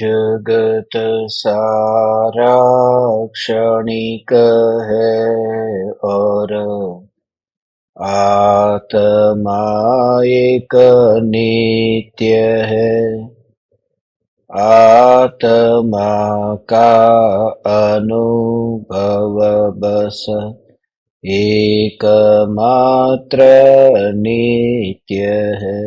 जगत सारा क्षणिक है और आत्मा एक नित्य है। आत्मा का अनुभव बस एकमात्र नित्य है।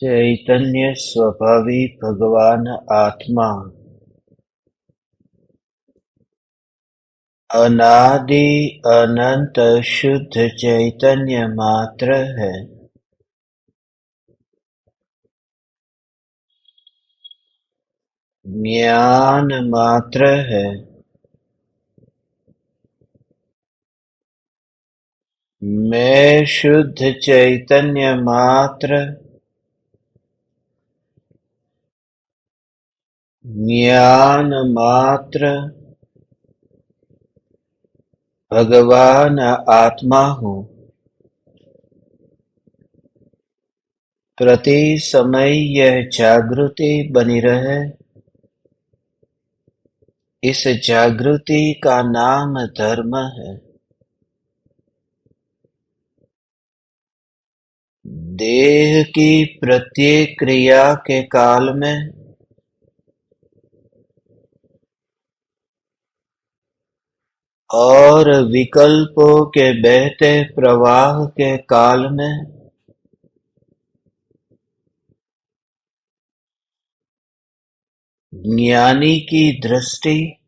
चैतन्य स्वभावी भगवान आत्मा अनादि अनंत शुद्ध चैतन्य मात्र है। ज्ञान मात्र है। मैं शुद्ध चैतन्य मात्र ज्ञान मात्र भगवान आत्मा हूँ। प्रति समय यह जागृति बनी रहे, इस जागृति का नाम धर्म है। देह की प्रत्येक क्रिया के काल में और विकल्पों के बहते प्रवाह के काल में ज्ञानी की दृष्टि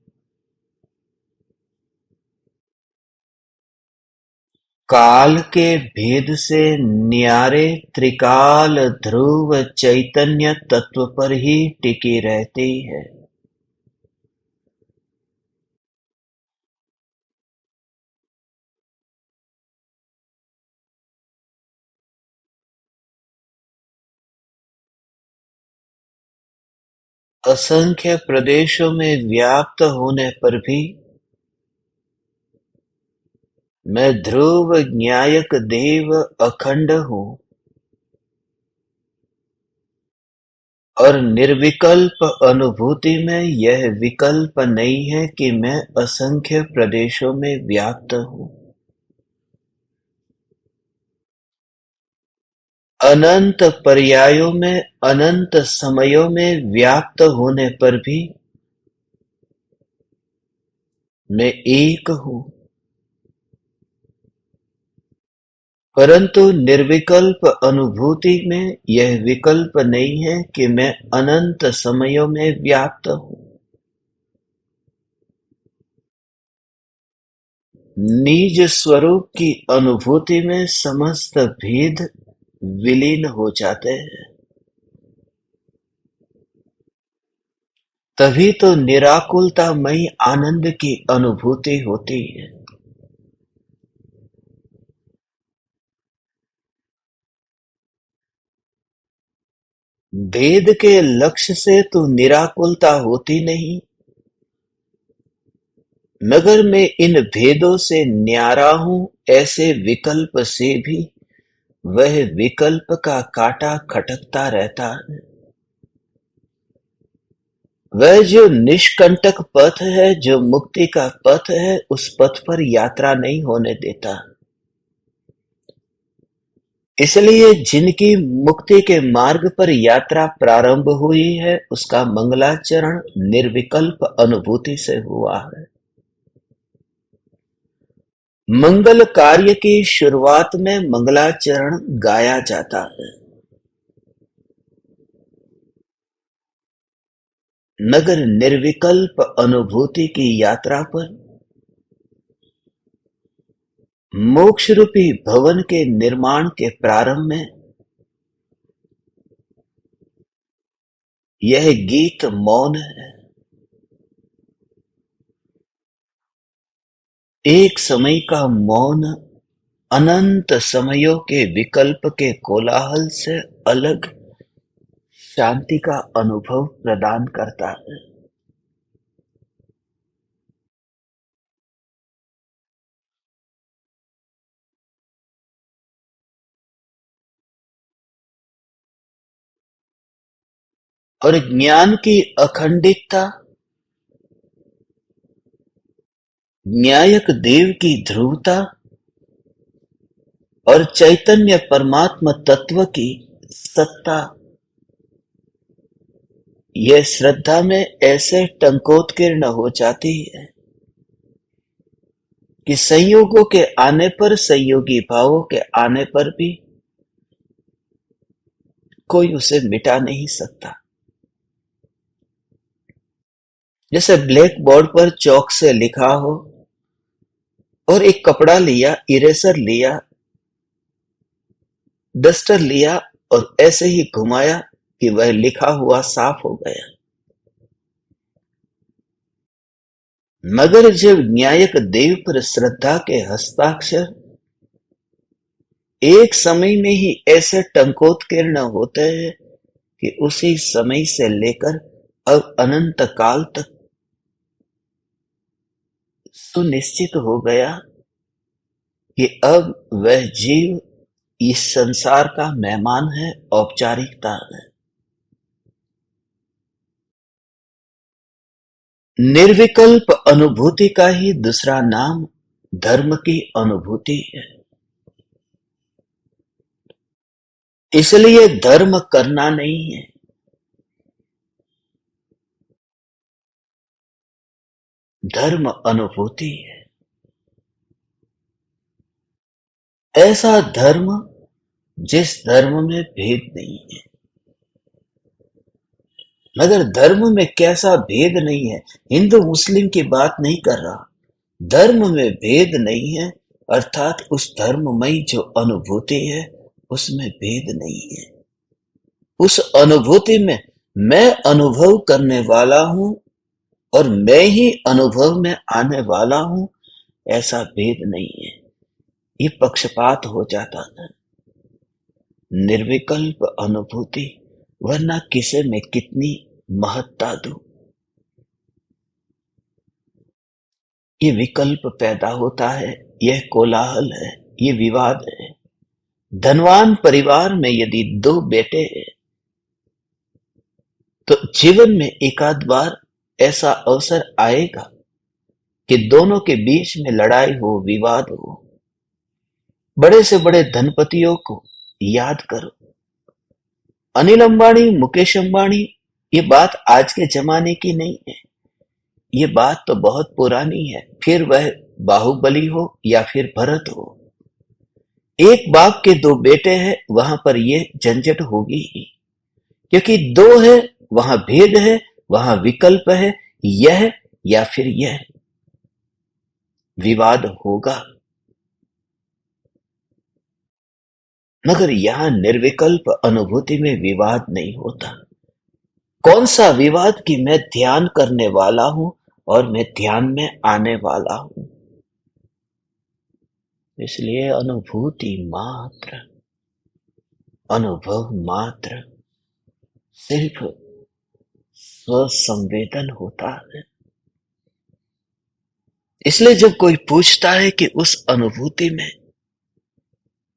काल के भेद से न्यारे त्रिकाल ध्रुव चैतन्य तत्व पर ही टिकी रहती है। असंख्य प्रदेशों में व्याप्त होने पर भी मैं ध्रुव न्यायक देव अखंड हूँ और निर्विकल्प अनुभूति में यह विकल्प नहीं है कि मैं असंख्य प्रदेशों में व्याप्त हूँ। अनंत पर्यायों में अनंत समयों में व्याप्त होने पर भी मैं एक हूँ, परंतु निर्विकल्प अनुभूति में यह विकल्प नहीं है कि मैं अनंत समयों में व्याप्त हूँ। निज स्वरूप की अनुभूति में समस्त भेद विलीन हो जाते हैं। तभी तो निराकुलतामयी आनंद की अनुभूति होती है। भेद के लक्ष्य से तो निराकुलता होती नहीं, मगर मैं इन भेदों से न्यारा हूँ ऐसे विकल्प से भी वह विकल्प का कांटा खटकता रहता है। वह जो निष्कंटक पथ है, जो मुक्ति का पथ है, उस पथ पर यात्रा नहीं होने देता। इसलिए जिनकी मुक्ति के मार्ग पर यात्रा प्रारंभ हुई है, उसका मंगलाचरण निर्विकल्प अनुभूति से हुआ है। मंगल कार्य की शुरुआत में मंगलाचरण गाया जाता है, मगर निर्विकल्प अनुभूति की यात्रा पर मोक्ष रूपी भवन के निर्माण के प्रारंभ में यह गीत मौन है। एक समय का मौन अनंत समयों के विकल्प के कोलाहल से अलग शांति का अनुभव प्रदान करता है। और ज्ञान की अखंडितता, न्यायक देव की ध्रुवता और चैतन्य परमात्मा तत्व की सत्ता, यह श्रद्धा में ऐसे टंकोत्कीर्ण हो जाती है कि संयोगों के आने पर, संयोगी भावों के आने पर भी कोई उसे मिटा नहीं सकता। जैसे ब्लैक बोर्ड पर चौक से लिखा हो और एक कपड़ा लिया, इरेजर लिया, डस्टर लिया और ऐसे ही घुमाया कि वह लिखा हुआ साफ हो गया। मगर जब न्यायक देव पर श्रद्धा के हस्ताक्षर एक समय में ही ऐसे टंकोत्कीर्ण होते हैं कि उसी समय से लेकर अब अनंत काल तक सुनिश्चित हो गया कि अब वह जीव इस संसार का मेहमान है, औपचारिकता है। निर्विकल्प अनुभूति का ही दूसरा नाम धर्म की अनुभूति है। इसलिए धर्म करना नहीं है, धर्म अनुभूति है। ऐसा धर्म जिस धर्म में भेद नहीं है। मगर धर्म में कैसा भेद नहीं है, हिंदू मुस्लिम की बात नहीं कर रहा। धर्म में भेद नहीं है, अर्थात उस धर्ममयी जो अनुभूति है उसमें भेद नहीं है। उस अनुभूति में मैं अनुभव करने वाला हूं और मैं ही अनुभव में आने वाला हूं, ऐसा भेद नहीं है। ये पक्षपात हो जाता है। निर्विकल्प अनुभूति, वरना किसे में कितनी महत्ता दूं। ये विकल्प पैदा होता है, यह कोलाहल है, ये विवाद है। धनवान परिवार में यदि दो बेटे हैं तो जीवन में एकाध बार ऐसा अवसर आएगा कि दोनों के बीच में लड़ाई हो, विवाद हो। बड़े से बड़े धनपतियों को याद करो, अनिल अंबानी, मुकेश अंबानी, ये बात आज के जमाने की नहीं है, ये बात तो बहुत पुरानी है। फिर वह बाहुबली हो या फिर भरत हो, एक बाप के दो बेटे हैं, वहां पर ये झंझट होगी ही, क्योंकि दो है, वहां भेद है, वहां विकल्प है, यह या फिर यह, विवाद होगा। मगर यहां निर्विकल्प अनुभूति में विवाद नहीं होता। कौन सा विवाद कि मैं ध्यान करने वाला हूं और मैं ध्यान में आने वाला हूं। इसलिए अनुभूति मात्र, अनुभव मात्र सिर्फ स्वसंवेदन होता है। इसलिए जब कोई पूछता है कि उस अनुभूति में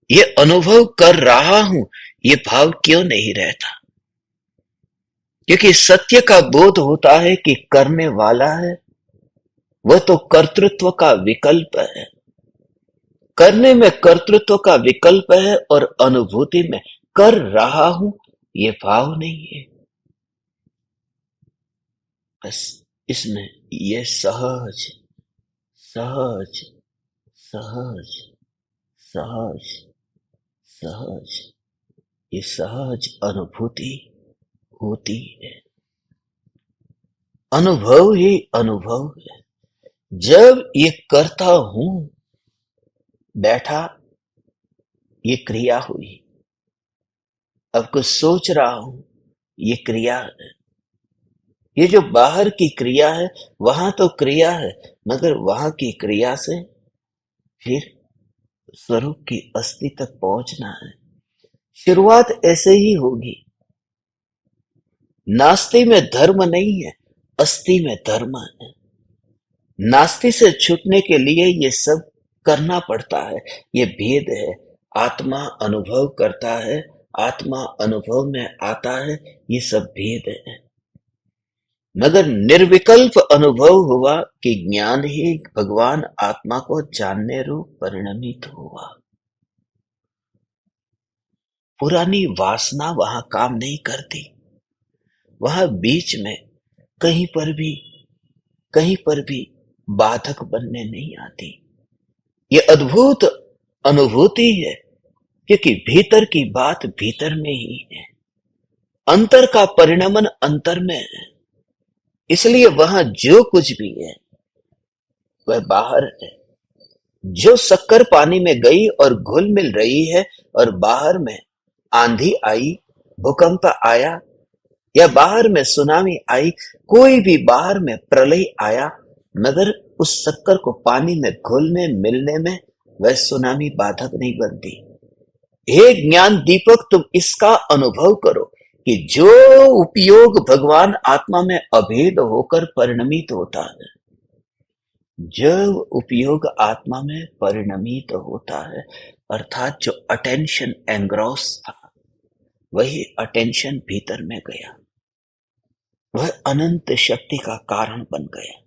ये अनुभव कर रहा हूं, ये भाव क्यों नहीं रहता, क्योंकि सत्य का बोध होता है कि करने वाला है वह तो कर्तृत्व का विकल्प है। करने में कर्तृत्व का विकल्प है और अनुभूति में कर रहा हूं ये भाव नहीं है। बस इसमें ये सहज सहज सहज सहज सहज ये सहज अनुभूति होती है। अनुभव ही अनुभव है। जब ये करता हूं, बैठा, ये क्रिया हुई। अब कुछ सोच रहा हूं, ये क्रिया है। ये जो बाहर की क्रिया है, वहां तो क्रिया है, मगर वहां की क्रिया से फिर स्वरूप की अस्थि तक पहुंचना है। शुरुआत ऐसे ही होगी। नास्ति में धर्म नहीं है, अस्थि में धर्म है। नास्ति से छूटने के लिए ये सब करना पड़ता है। ये भेद है। आत्मा अनुभव करता है, आत्मा अनुभव में आता है, ये सब भेद है। मगर निर्विकल्प अनुभव हुआ कि ज्ञान ही भगवान आत्मा को जानने रूप परिणमित हुआ। पुरानी वासना वहां काम नहीं करती। वहां बीच में कहीं पर भी बाधक बनने नहीं आती। ये अद्भुत अनुभूति है, क्योंकि भीतर की बात भीतर में ही है। अंतर का परिणमन अंतर में है। इसलिए वहां जो कुछ भी है वह बाहर है। जो शक्कर पानी में गई और घुल मिल रही है, और बाहर में आंधी आई, भूकंप आया, या बाहर में सुनामी आई, कोई भी बाहर में प्रलय आया, मगर उस शक्कर को पानी में घुलने मिलने में वह सुनामी बाधक नहीं बनती। हे ज्ञान दीपक, तुम इसका अनुभव करो कि जो उपयोग भगवान आत्मा में अभेद होकर परिणमित होता है, जब उपयोग आत्मा में परिणमित होता है, अर्थात जो अटेंशन एंग्रॉस था, वही अटेंशन भीतर में गया, वह अनंत शक्ति का कारण बन गया।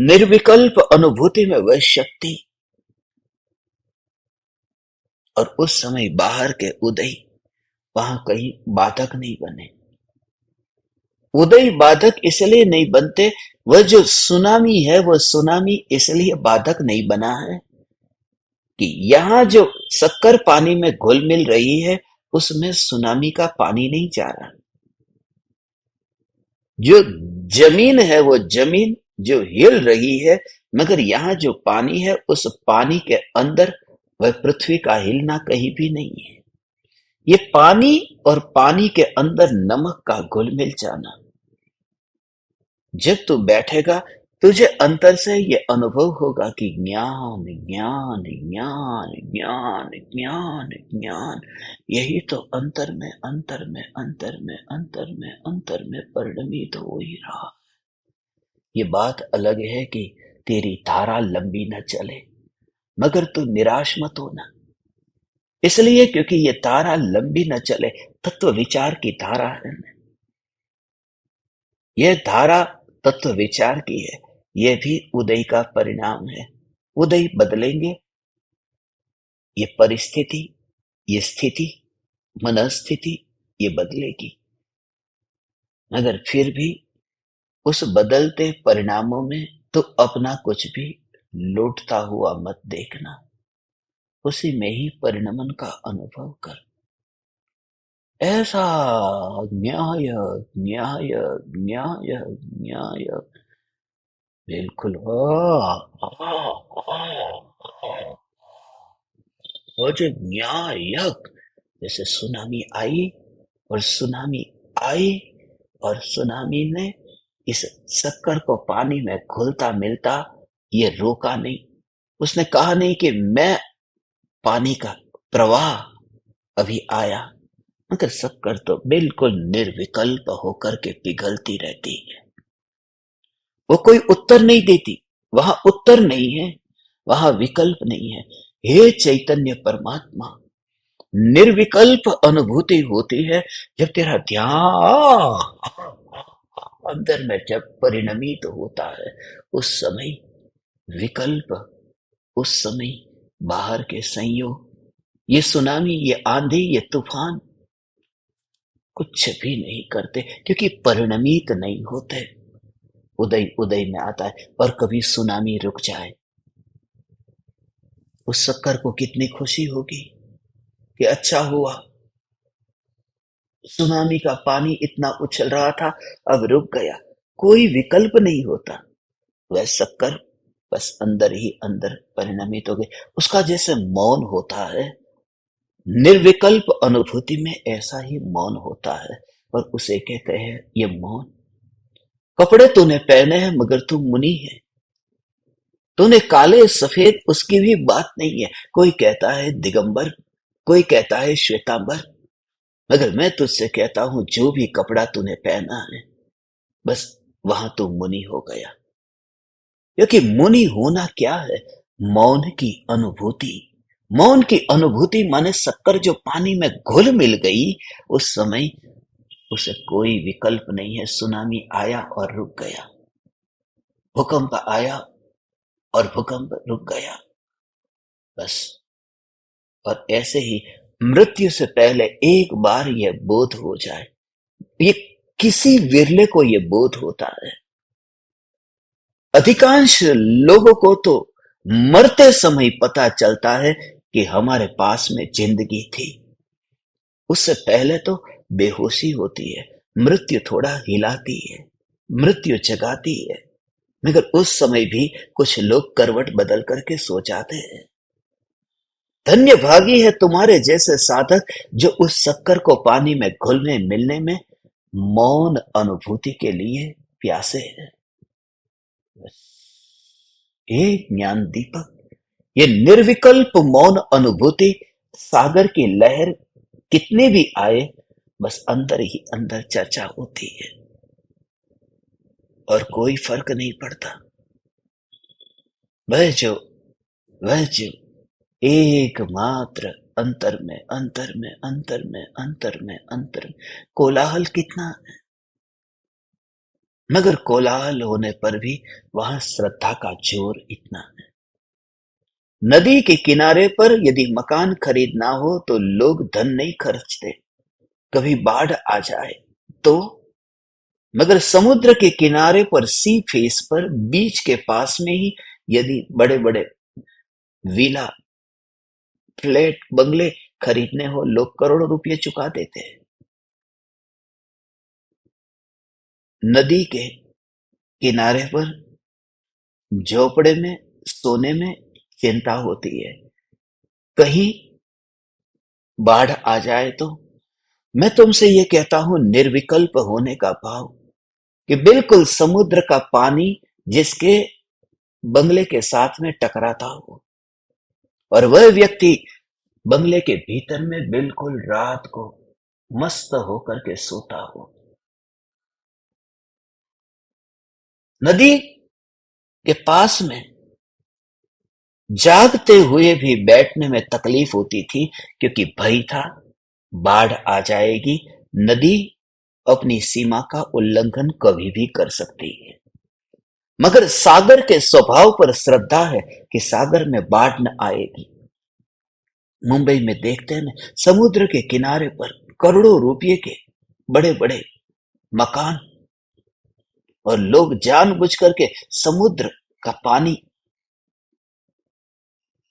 निर्विकल्प अनुभूति में वह शक्ति, और उस समय बाहर के उदय वहां कहीं बाधक नहीं बने। उदय बाधक इसलिए नहीं बनते, वह जो सुनामी है, वह सुनामी इसलिए बाधक नहीं बना है कि यहां जो शक्कर पानी में घुल मिल रही है, उसमें सुनामी का पानी नहीं जा रहा। जो जमीन है, वो जमीन जो हिल रही है, मगर यहाँ जो पानी है, उस पानी के अंदर वह पृथ्वी का हिलना कहीं भी नहीं है। ये पानी और पानी के अंदर नमक का घुल मिल जाना। जब तू बैठेगा, तुझे अंतर से ये अनुभव होगा कि ज्ञान ज्ञान ज्ञान ज्ञान ज्ञान ज्ञान, यही तो अंतर में अंतर में अंतर में अंतर में अंतर में परिणमित हो ही रहा। ये बात अलग है कि तेरी धारा लंबी न चले, मगर तू निराश मत होना। इसलिए क्योंकि ये धारा लंबी न चले, तत्व विचार की धारा है। यह धारा तत्व विचार की है। यह भी उदय का परिणाम है। उदय बदलेंगे, ये परिस्थिति, ये स्थिति, मनस्थिति, ये बदलेगी, मगर फिर भी उस बदलते परिणामों में तो अपना कुछ भी लौटता हुआ मत देखना। उसी में ही परिणमन का अनुभव कर। ऐसा न्याय न्याय न्याय न्याय बिल्कुल वो जो न्यायक, जैसे सुनामी आई और सुनामी आई और सुनामी ने इस शक्कर को पानी में घुलता मिलता ये रोका नहीं। उसने कहा नहीं कि मैं पानी का प्रवाह अभी आया, मगर शक्कर तो बिल्कुल निर्विकल्प होकर के पिघलती रहती है। वो कोई उत्तर नहीं देती। वहां उत्तर नहीं है, वहां विकल्प नहीं है। हे चैतन्य परमात्मा, निर्विकल्प अनुभूति होती है जब तेरा ध्यान अंदर में जब परिणमित होता है, उस समय विकल्प उस समय बाहर के संयोग, ये सुनामी, ये आंधी, ये तूफान कुछ भी नहीं करते, क्योंकि परिणमित नहीं होते। उदय उदय में आता है। और कभी सुनामी रुक जाए, उस शक्कर को कितनी खुशी होगी कि अच्छा हुआ, सुनामी का पानी इतना उछल रहा था, अब रुक गया। कोई विकल्प नहीं होता। वह शक्कर बस अंदर ही अंदर परिणमित हो गई। उसका जैसे मौन होता है, निर्विकल्प अनुभूति में ऐसा ही मौन होता है, और उसे कहते हैं ये मौन। कपड़े तूने पहने हैं मगर तू मुनि है। तूने काले सफेद, उसकी भी बात नहीं है। कोई कहता है दिगंबर, कोई कहता है श्वेतांबर, मगर मैं तुझसे कहता हूं जो भी कपड़ा तूने पहना है, बस वहां तू मुनि हो गया। क्योंकि मुनि होना क्या है? मौन की अनुभूति। मौन की अनुभूति माने शक्कर जो पानी में घुल मिल गई, उस समय उसे कोई विकल्प नहीं है। सुनामी आया और रुक गया, भूकंप आया और भूकंप रुक गया, बस। और ऐसे ही मृत्यु से पहले एक बार यह बोध हो जाए, ये किसी विरले को यह बोध होता है। अधिकांश लोगों को तो मरते समय पता चलता है कि हमारे पास में जिंदगी थी। उससे पहले तो बेहोशी होती है, मृत्यु थोड़ा हिलाती है, मृत्यु जगाती है, मगर उस समय भी कुछ लोग करवट बदल करके सो जाते हैं। धन्य भागी है तुम्हारे जैसे साधक जो उस शक्कर को पानी में घुलने मिलने में मौन अनुभूति के लिए प्यासे हैं। ये ज्ञान दीपक, ये निर्विकल्प मौन अनुभूति, सागर की लहर कितने भी आए, बस अंदर ही अंदर चर्चा होती है और कोई फर्क नहीं पड़ता। वह जो एकमात्र अंतर में अंतर में अंतर में अंतर में अंतर में, कोलाहल कितना है, मगर कोलाहल होने पर भी वहां श्रद्धा का जोर इतना है। नदी के किनारे पर यदि मकान खरीदना हो तो लोग धन नहीं खर्चते, कभी बाढ़ आ जाए तो। मगर समुद्र के किनारे पर, सी फेस पर, बीच के पास में ही यदि बड़े बड़े विला, फ्लैट, बंगले खरीदने हो, लोग करोड़ों रुपए चुका देते हैं। नदी के किनारे पर झोपड़े में सोने में चिंता होती है, कहीं बाढ़ आ जाए तो। मैं तुमसे ये कहता हूं निर्विकल्प होने का भाव, कि बिल्कुल समुद्र का पानी जिसके बंगले के साथ में टकराता हो, और वह व्यक्ति बंगले के भीतर में बिल्कुल रात को मस्त होकर के सोता हो। नदी के पास में जागते हुए भी बैठने में तकलीफ होती थी, क्योंकि भय था बाढ़ आ जाएगी, नदी अपनी सीमा का उल्लंघन कभी भी कर सकती है। मगर सागर के स्वभाव पर श्रद्धा है कि सागर में बाढ़ न आएगी। मुंबई में देखते हैं ना, समुद्र के किनारे पर करोड़ों रुपए के बड़े बड़े मकान, और लोग जानबूझ करके समुद्र का पानी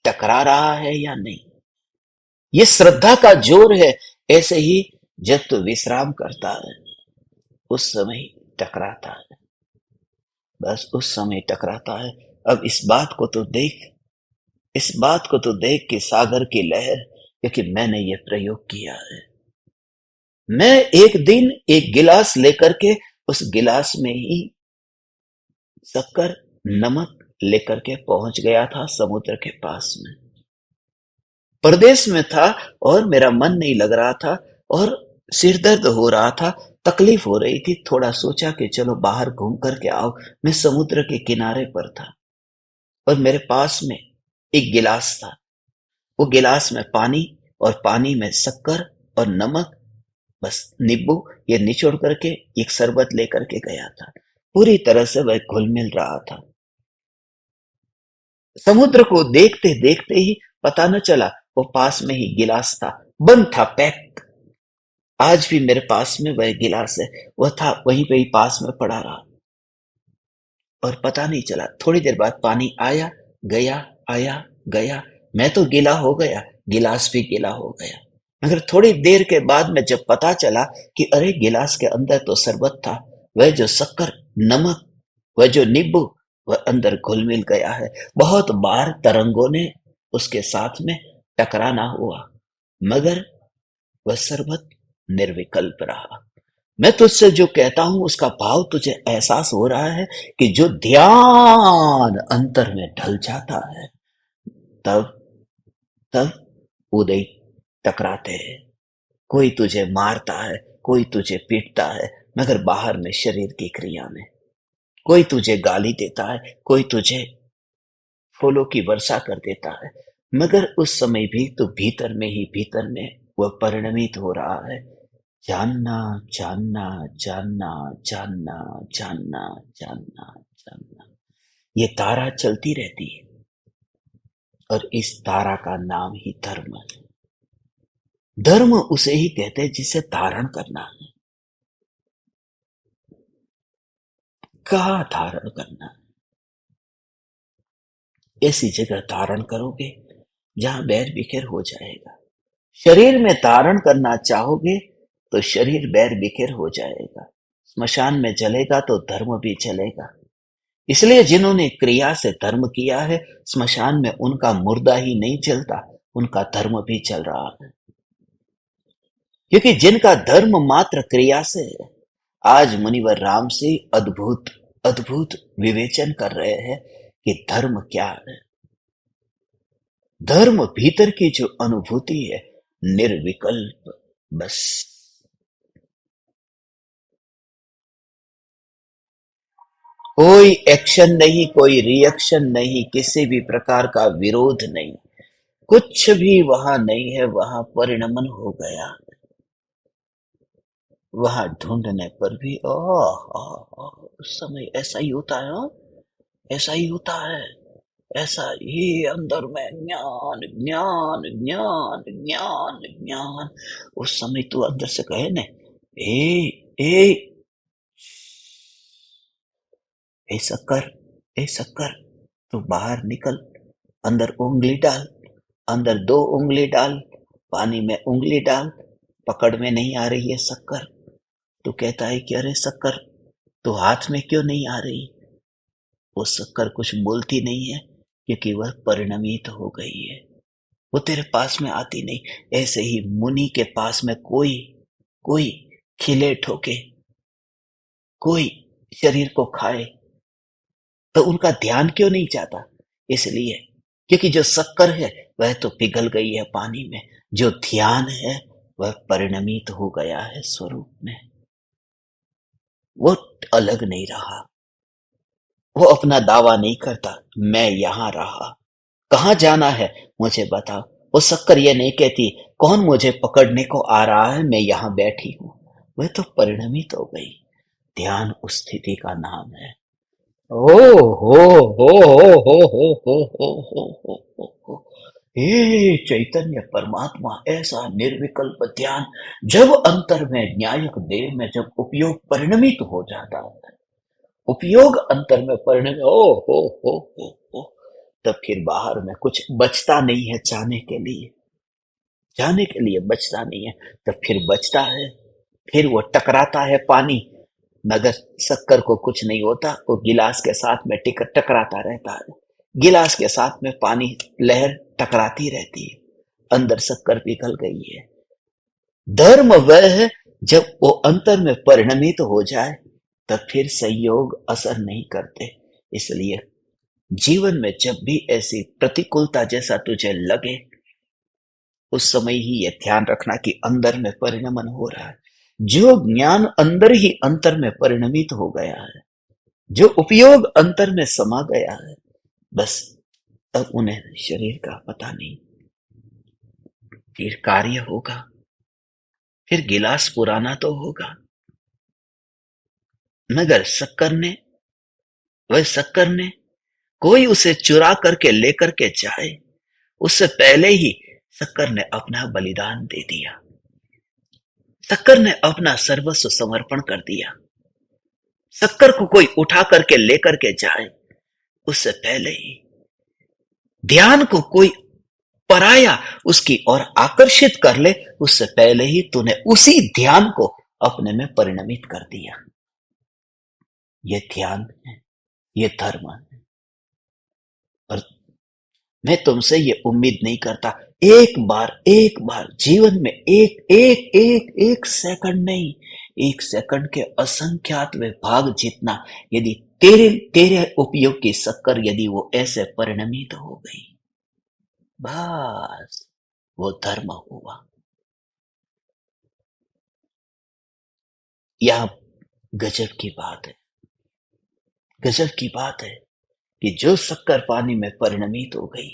टकरा रहा है या नहीं, ये श्रद्धा का जोर है। ऐसे ही जब तो विश्राम करता है, उस समय टकराता है, बस उस समय टकराता है। अब इस बात को तो देख कि सागर की लहर, क्योंकि मैंने ये प्रयोग किया है। मैं एक दिन एक गिलास लेकर के, उस गिलास में ही शक्कर, नमक लेकर के पहुंच गया था समुद्र के पास में। प्रदेश में था और मेरा मन नहीं लग रहा था, और सिर दर्द हो रहा था, तकलीफ हो रही थी। थोड़ा सोचा कि चलो बाहर घूम करके आओ। मैं समुद्र के किनारे पर था और मेरे पास में एक गिलास था। वो गिलास में पानी, और पानी में शक्कर और नमक, बस नींबू, ये निचोड़ करके एक शरबत लेकर के गया था। पूरी तरह से वह घुल मिल रहा था। समुद्र को देखते देखते ही पता न चला, वो पास में ही गिलास था, बंद था, पैक। आज भी मेरे पास में वह गिलास है, वह था वहीं पे ही पास में पड़ा रहा, और पता नहीं चला। थोड़ी देर बाद पानी आया, गया, आया, गया। मैं तो गीला हो गया, गिलास भी गीला हो गया। मगर थोड़ी देर के बाद में जब पता चला कि अरे गिलास के अंदर तो शरबत था, वह जो शक्कर, नमक, वह जो नींबू, वह अंदर घुल मिल गया है। बहुत बार तरंगों ने उसके साथ में टकराना हुआ, मगर वह शरबत निर्विकल्प रहा। मैं तुझसे जो कहता हूं उसका भाव तुझे एहसास हो रहा है कि जो ध्यान अंतर में ढल जाता है, तब तब उदय टकराते हैं। कोई तुझे मारता है, कोई तुझे पीटता है, मगर बाहर में शरीर की क्रिया में। कोई तुझे गाली देता है, कोई तुझे फूलों की वर्षा कर देता है, मगर उस समय भी तो भीतर में ही भीतर में वह परिणमित हो रहा है। जानना, जानना, जानना, जानना, जानना, जानना, जानना, ये तारा चलती रहती है, और इस तारा का नाम ही धर्म है। धर्म उसे ही कहते हैं जिसे धारण करना है। कहाँ धारण करना है? ऐसी जगह धारण करोगे जहां बैर बिखेर हो जाएगा। शरीर में धारण करना चाहोगे तो शरीर बैर बिखेर हो जाएगा। स्मशान में जलेगा तो धर्म भी जलेगा। इसलिए जिन्होंने क्रिया से धर्म किया है, स्मशान में उनका मुर्दा ही नहीं जलता, उनका धर्म भी चल रहा है। क्योंकि जिनका धर्म मात्र क्रिया से है, आज मुनिवर राम से अद्भुत अद्भुत विवेचन कर रहे हैं कि धर्म क्या है। धर्म भीतर की जो अनुभूति है, निर्विकल्प, बस। कोई एक्शन नहीं, कोई रिएक्शन नहीं, किसी भी प्रकार का विरोध नहीं, कुछ भी वहां नहीं है। वहां परिणमन हो गया। वहां ढूंढने पर भी उस समय ऐसा ही होता है। हाँ? ऐसा ही होता है। ऐसा ही अंदर में ज्ञान, ज्ञान, ज्ञान, ज्ञान, ज्ञान। उस समय तू अंदर से कहे न, ए ए ए शक्कर, ए शक्कर, तू बाहर निकल, अंदर उंगली डाल, अंदर 2 उंगली डाल, पानी में उंगली डाल, पकड़ में नहीं आ रही है शक्कर। तो कहता है कि अरे शक्कर, तो हाथ में क्यों नहीं आ रही? वो शक्कर कुछ बोलती नहीं है, क्योंकि वह परिणमित हो गई है। वो तेरे पास में आती नहीं। ऐसे ही मुनि के पास में कोई कोई खिले ठोके, कोई शरीर को खाए, तो उनका ध्यान क्यों नहीं जाता? इसलिए क्योंकि जो शक्कर है वह तो पिघल गई है पानी में, जो ध्यान है वह परिणमित हो गया है स्वरूप में। वो अलग नहीं रहा। वो अपना दावा नहीं करता, मैं यहां रहा। कहाँ जाना है मुझे बताओ। वो शक्कर ये नहीं कहती, कौन मुझे पकड़ने को आ रहा है, मैं यहाँ बैठी हूँ। वह तो परिणमित हो गई। ध्यान उस स्थिति का नाम है। ओ हो हो हो हो हो हो हो हो। हे चैतन्य परमात्मा, ऐसा निर्विकल्प ध्यान जब अंतर में न्यायक देह में जब उपयोग परिणमित हो जाता है, उपयोग अंतर में परिणमित हो, तब फिर बाहर में कुछ बचता नहीं है चाहने के लिए। जाने के लिए बचता नहीं है, तब फिर बचता है। फिर वो टकराता है पानी, मगर शक्कर को कुछ नहीं होता। वो गिलास के साथ में टकराता रहता है। गिलास के साथ में पानी लहर टकराती रहती है। अंदर शक्कर पिघल गई है। धर्म वह है जब वो अंतर में परिणमित हो जाए, तब फिर संयोग असर नहीं करते। इसलिए जीवन में जब भी ऐसी प्रतिकूलता जैसा तुझे लगे, उस समय ही ये ध्यान रखना कि अंदर में परिणमन हो रहा है। जो ज्ञान अंदर ही अंतर में परिणमित हो गया है, जो उपयोग अंतर में समा गया है, बस अब उन्हें शरीर का पता नहीं। फिर कार्य होगा, फिर गिलास पुराना तो होगा, मगर वह शक्कर ने कोई उसे चुरा करके लेकर के जाए, उससे पहले ही शक्कर ने अपना बलिदान दे दिया। शक्कर ने अपना सर्वस्व समर्पण कर दिया। शक्कर को कोई उठा करके लेकर के जाए, उससे पहले ही ध्यान को कोई पराया उसकी ओर आकर्षित कर ले, उससे पहले ही तूने उसी ध्यान को अपने में परिणमित कर दिया। ये ध्यान है, ये धर्म है। और मैं तुमसे ये उम्मीद नहीं करता, एक बार जीवन में एक एक एक एक सेकंड नहीं, एक सेकंड के असंख्यात भाग जितना यदि तेरे तेरे उपयोग की शक्कर यदि वो ऐसे परिणमित हो गई, बस वो धर्म हुआ। यह गजब की बात है, गजब की बात है कि जो शक्कर पानी में परिणमित हो गई,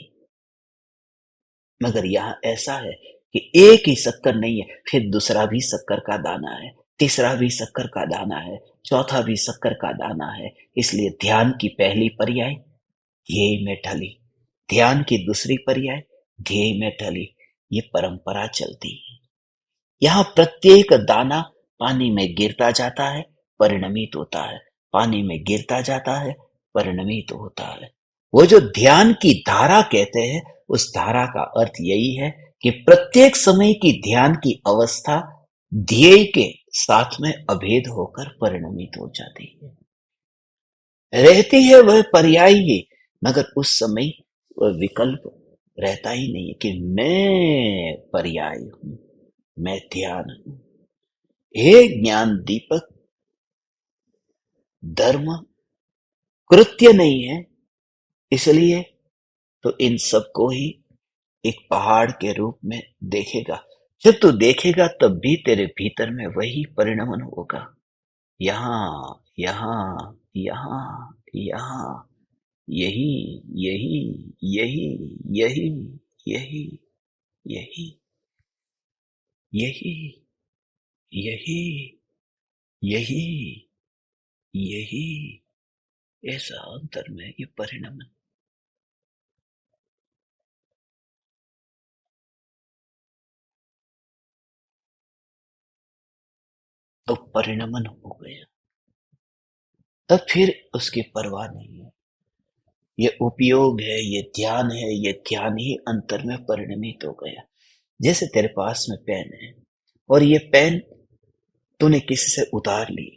मगर यहां ऐसा है कि एक ही शक्कर नहीं है, फिर दूसरा भी शक्कर का दाना है, तीसरा भी शक्कर का दाना है, चौथा भी शक्कर का दाना है। इसलिए ध्यान की पहली पर्याय ध्येय में ढली, ध्यान की दूसरी पर्याय ध्येय में ढली। ये परंपरा चलती है। यहाँ प्रत्येक दाना पानी में गिरता जाता है, परिणमित होता है, पानी में गिरता जाता है, परिणमित होता है। वो जो ध्यान की धारा कहते हैं, उस धारा का अर्थ यही है कि प्रत्येक समय की ध्यान की अवस्था ध्येय के साथ में अभेद होकर परिणमित हो जाती है। रहती है वह पर्याय ही, मगर उस समय वह विकल्प रहता ही नहीं है कि मैं पर्याय हूं, मैं ध्यान हूं। हे ज्ञान दीपक, धर्म कृत्य नहीं है, इसलिए तो इन सबको ही एक पहाड़ के रूप में देखेगा। जब तू देखेगा तब भी तेरे भीतर में वही परिणमन होगा। यहाँ यहाँ यहाँ यहाँ, यही यही यही यही यही यही यही यही यही यही, ऐसा अंतर में ये परिणमन। तो परिणमन हो गया, तब फिर उसकी परवाह नहीं है। ये उपयोग है, ये ध्यान है, ये ध्यान ही अंतर में परिणमित हो गया। जैसे तेरे पास में पेन है और ये पेन तूने किसी से उधार ली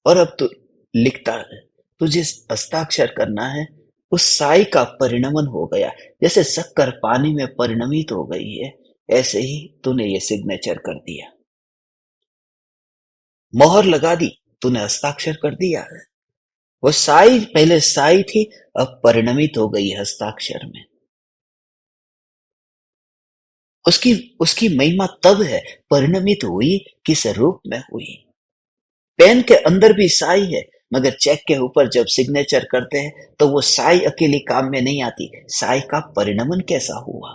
और अब तू लिखता है, तुझे हस्ताक्षर करना है, उस साई का परिणमन हो गया। जैसे शक्कर पानी में परिणमित हो गई है, ऐसे ही तूने ये सिग्नेचर कर दिया, मोहर लगा दी, तूने हस्ताक्षर कर दिया है। वो साई पहले साई थी, अब परिणमित हो गई हस्ताक्षर में। उसकी उसकी महिमा तब है, परिणमित हुई किस रूप में हुई। पेन के अंदर भी साई है, मगर चेक के ऊपर जब सिग्नेचर करते हैं तो वो साई अकेली काम में नहीं आती, साई का परिणमन कैसा हुआ।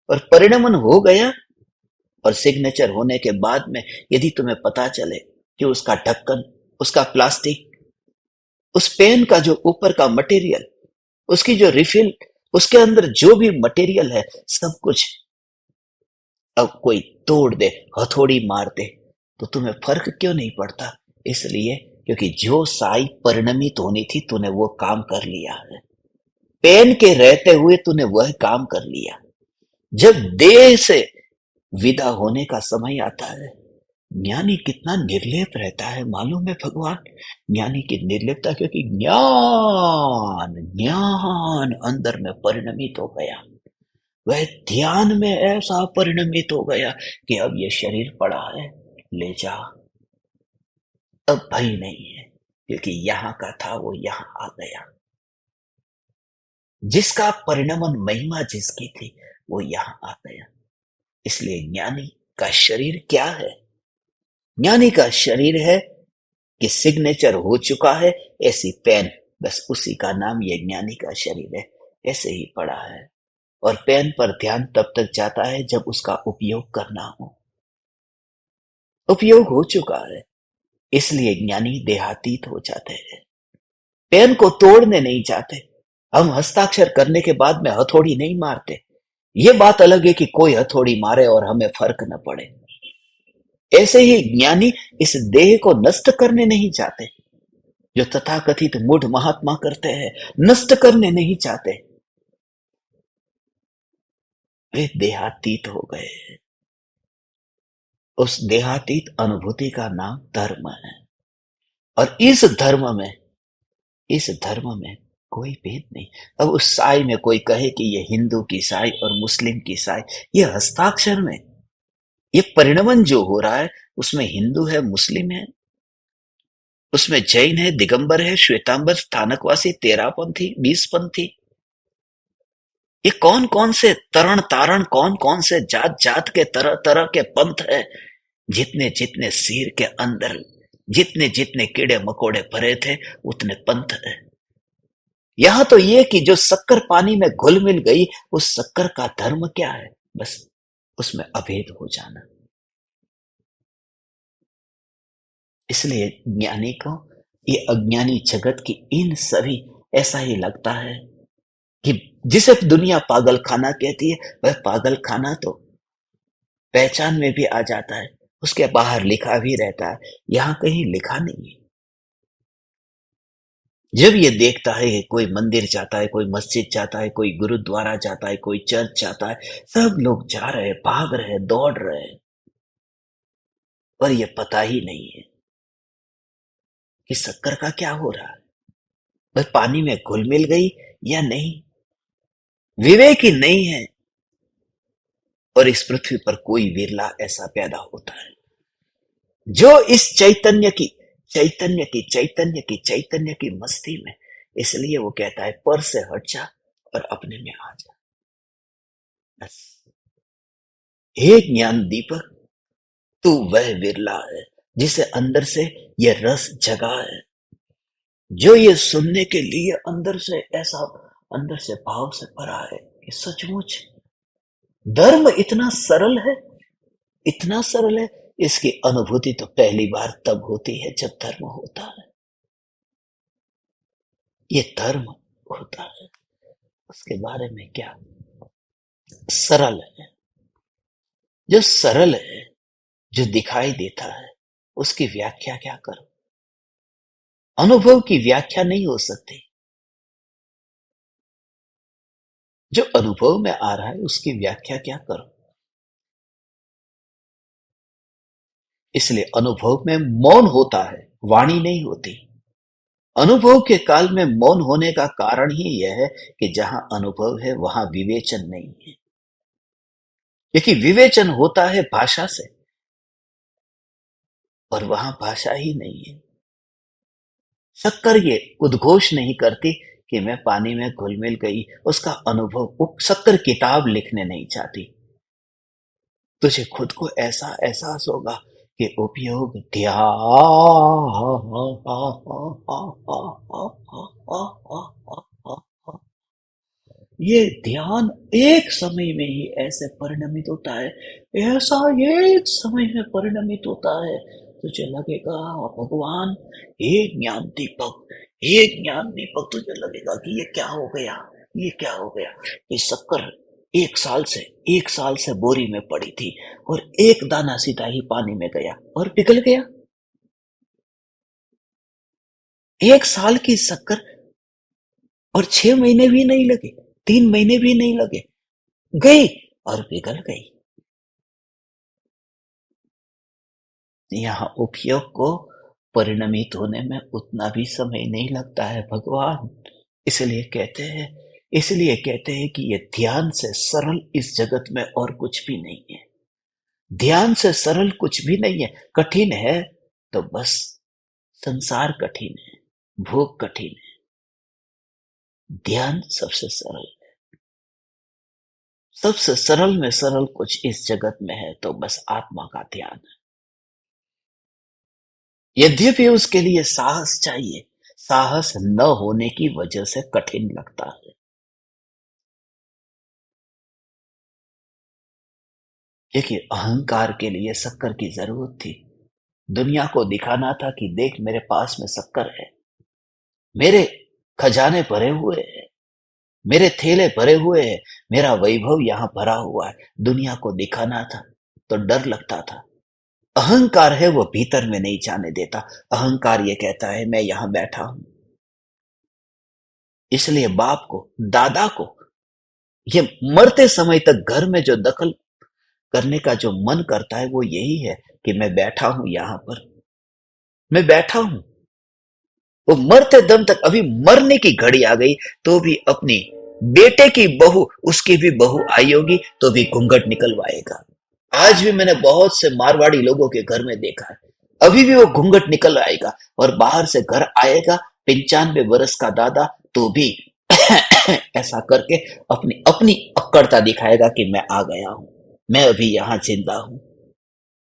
और परिणमन हो गया और सिग्नेचर होने के बाद में यदि तुम्हें पता चले कि उसका ढक्कन, उसका प्लास्टिक, उस पेन का जो ऊपर का मटेरियल, उसकी जो रिफिल, उसके अंदर जो भी मटेरियल है, सब कुछ अब कोई तोड़ दे, हथौड़ी मार दे, तो तुम्हें फर्क क्यों नहीं पड़ता? इसलिए क्योंकि जो साई परिणमित होनी थी तूने वो काम कर लिया है। पेन के रहते हुए तूने वह काम कर लिया। जब देह से विदा होने का समय आता है, ज्ञानी कितना निर्लेप रहता है मालूम है भगवान। ज्ञानी की निर्लेपता, क्योंकि ज्ञान ज्ञान अंदर में परिणमित हो गया, वह ध्यान में ऐसा परिणमित हो गया कि अब ये शरीर पड़ा है, ले जा, अब भय नहीं है, क्योंकि यहां का था वो यहां आ गया। जिसका परिणमन महिमा जिसकी थी वो यहां आ गया। इसलिए ज्ञानी का शरीर क्या है? ज्ञानी का शरीर है कि सिग्नेचर हो चुका है, ऐसी पेन, बस उसी का नाम ये ज्ञानी का शरीर है, ऐसे ही पड़ा है। और पेन पर ध्यान तब तक जाता है जब उसका उपयोग करना हो। उपयोग हो चुका है, इसलिए ज्ञानी देहातीत हो जाते हैं, पेन को तोड़ने नहीं चाहते, हम हस्ताक्षर करने के बाद में हथौड़ी नहीं मारते। ये बात अलग है कि कोई हथौड़ी मारे और हमें फर्क न पड़े। ऐसे ही ज्ञानी इस देह को नष्ट करने नहीं चाहते। जो तथाकथित मूढ़ महात्मा करते हैं, नष्ट करने नहीं चाहते। वे देहातीत हो गए। उस देहातीत अनुभूति का नाम धर्म है। और इस धर्म में कोई भेद नहीं। अब उस साई में कोई कहे कि ये हिंदू की साई और मुस्लिम की साई, ये हस्ताक्षर में, ये परिणमन जो हो रहा है, उसमें हिंदू है, मुस्लिम है, उसमें जैन है, दिगंबर है, श्वेतांबर, स्थानकवासी, तेरापंथी, बीसपंथी, ये कौन कौन से तरण तारण, कौन कौन से जात जात के तरह तरह के पंथ है। जितने जितने सिर के अंदर जितने जितने कीड़े मकोड़े भरे थे, उतने पंथ है। यहां तो ये कि जो शक्कर पानी में घुल मिल गई, उस शक्कर का धर्म क्या है? बस उसमें अभेद हो जाना। इसलिए ज्ञानी को ये अज्ञानी जगत की इन सभी, ऐसा ही लगता है कि जिसे दुनिया पागल खाना कहती है, वह पागल खाना तो पहचान में भी आ जाता है, उसके बाहर लिखा भी रहता है, यहां कहीं लिखा नहीं है। जब ये देखता है कि कोई मंदिर जाता है, कोई मस्जिद जाता है, कोई गुरुद्वारा जाता है, कोई चर्च जाता है, सब लोग जा रहे हैं, भाग रहे हैं, दौड़ रहे हैं, और ये पता ही नहीं है कि शक्कर का क्या हो रहा है, बस पानी में घुल मिल गई या नहीं। विवेक ही नहीं है। और इस पृथ्वी पर कोई विरला ऐसा पैदा होता है जो इस चैतन्य की मस्ती में। इसलिए वो कहता है, पर से हट जा और अपने में आ जा। बस, हे ज्ञान दीपक, तू वह विरला है जिसे अंदर से ये रस जगा है, जो ये सुनने के लिए अंदर से ऐसा, अंदर से भाव से भरा है कि सचमुच धर्म इतना सरल है, इतना सरल है। इसकी अनुभूति तो पहली बार तब होती है जब धर्म होता है। ये धर्म होता है, उसके बारे में क्या सरल है। जो सरल है, जो दिखाई देता है, उसकी व्याख्या क्या करो? अनुभव की व्याख्या नहीं हो सकती। जो अनुभव में आ रहा है, उसकी व्याख्या क्या करो? इसलिए अनुभव में मौन होता है, वाणी नहीं होती। अनुभव के काल में मौन होने का कारण ही यह है कि जहां अनुभव है, वहां विवेचन नहीं है। क्योंकि विवेचन होता है भाषा से, और वहां भाषा ही नहीं है। शक्कर ये उद्घोष नहीं करती कि मैं पानी में घुल मिल गई, उसका अनुभव, शक्कर किताब लिखने नहीं चाहती। तुझे खुद को ऐसा एहसास होगा कि उपयोग ये ध्यान एक समय में ही ऐसे परिणमित होता है, ऐसा एक समय में परिणमित होता है। तुझे लगेगा भगवान, हे ज्ञान दीपक, हे ज्ञान दीपक, तुझे लगेगा कि ये क्या हो गया, ये क्या हो गया। ये शक्कर 1 साल से बोरी में पड़ी थी, और एक दाना सीधा ही पानी में गया और पिघल गया। 1 साल की शक्कर, और 6 महीने भी नहीं लगे, 3 महीने भी नहीं लगे, गई और पिघल गई। यहाँ उपयोग को परिणमित होने में उतना भी समय नहीं लगता है भगवान। इसलिए कहते हैं कि ये ध्यान से सरल इस जगत में और कुछ भी नहीं है। ध्यान से सरल कुछ भी नहीं है। कठिन है तो बस संसार कठिन है, भोग कठिन है। ध्यान सबसे सरल है। सबसे सरल में सरल कुछ इस जगत में है तो बस आत्मा का ध्यान है। यद्यपि उसके लिए साहस चाहिए, साहस न होने की वजह से कठिन लगता है। देखिए, अहंकार के लिए शक्कर की जरूरत थी। दुनिया को दिखाना था कि देख, मेरे पास में शक्कर है, मेरे खजाने भरे हुए हैं। मेरे थैले भरे हुए हैं, मेरा वैभव यहाँ भरा हुआ है, दुनिया को दिखाना था तो डर लगता था। अहंकार है वो भीतर में नहीं जाने देता। अहंकार ये कहता है मैं यहां बैठा हूं। इसलिए बाप को, दादा को, ये मरते समय तक घर में जो दखल करने का जो मन करता है वो यही है कि मैं बैठा हूं यहां पर, मैं बैठा हूं। वो मरते दम तक, अभी मरने की घड़ी आ गई तो भी अपनी बेटे की बहू, उसकी भी बहू आई होगी तो भी घूंघट निकलवाएगा। आज भी मैंने बहुत से मारवाड़ी लोगों के घर में देखा है, अभी भी वो घूंघट निकल आएगा और बाहर से घर आएगा 95 वर्ष का दादा तो भी ऐसा करके अपनी अपनी अक्कड़ता दिखाएगा कि मैं आ गया हूं, मैं अभी यहां जिंदा हूं।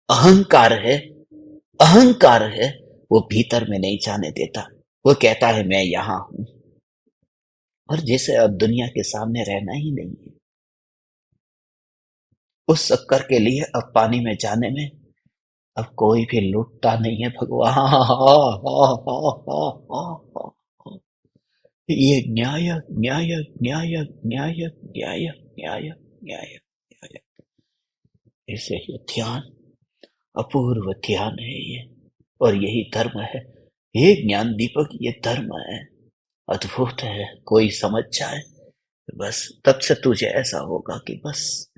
अहंकार है, अहंकार है, वो भीतर में नहीं जाने देता। वो कहता है मैं यहां हूं, और जैसे अब दुनिया के सामने रहना ही नहीं है। उस शक्कर के लिए अब पानी में जाने में अब कोई भी लुटता नहीं है भगवान। ये न्याय, न्याय, न्याय, न्याय, न्याय, न्याय, न्याय, न्याय। ऐसे ही ध्यान, अपूर्व ध्यान है ये, और यही धर्म है। ये ज्ञान दीपक, ये धर्म है, अद्भुत है। कोई समझ जाए बस, तब से तुझे ऐसा होगा कि बस,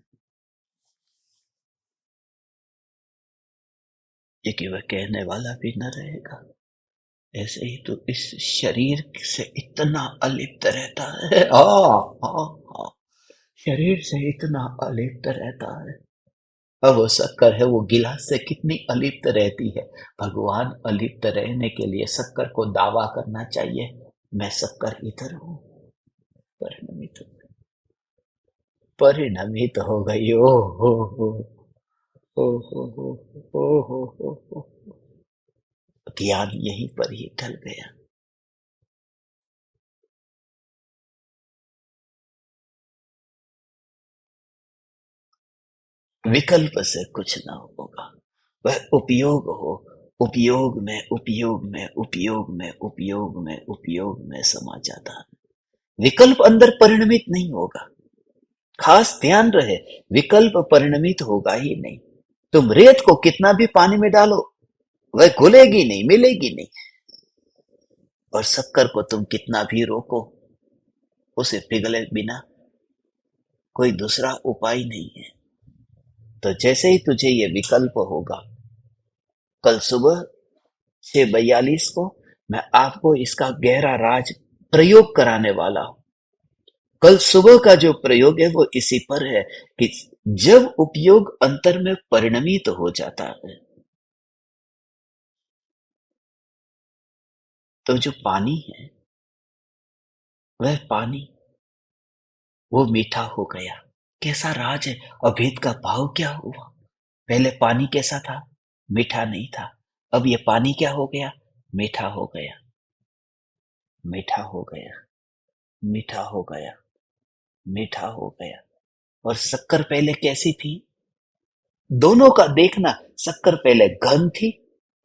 ये कि वह कहने वाला भी न रहेगा। ऐसे ही तो इस शरीर से इतना अलिप्त रहता है। आ, शरीर से इतना अलिप्त रहता है। अब वो शक्कर है, वो गिलास से कितनी अलिप्त रहती है। भगवान, अलिप्त रहने के लिए शक्कर को दावा करना चाहिए, मैं शक्कर इधर हूं। परिणमित, परिणमित हो गई। ओ हो, ओ हो, ओ हो, हो। ध्यान यहीं पर ही ढल गया। विकल्प से कुछ ना होगा, वह उपयोग हो, उपयोग में, उपयोग में, उपयोग में, उपयोग में, उपयोग में समा जाता है। विकल्प अंदर परिणमित नहीं होगा। खास ध्यान रहे, विकल्प परिणमित होगा ही नहीं। तुम रेत को कितना भी पानी में डालो, वह घुलेगी नहीं, मिलेगी नहीं। और शक्कर को तुम कितना भी रोको, उसे पिघले बिना कोई दूसरा उपाय नहीं है। तो जैसे ही तुझे ये विकल्प होगा, कल सुबह 6:42 को मैं आपको इसका गहरा राज प्रयोग कराने वाला हूं। कल सुबह का जो प्रयोग है वो इसी पर है कि जब उपयोग अंतर में परिणमित हो जाता है, तो जो पानी है, वह पानी, वो मीठा हो गया। कैसा राज है, अभेद का भाव क्या हुआ। पहले पानी कैसा था, मीठा नहीं था। अब ये पानी क्या हो गया, मीठा हो गया, मीठा हो गया, मीठा हो गया, मीठा हो गया। और शक्कर पहले कैसी थी, दोनों का देखना। शक्कर पहले घन थी,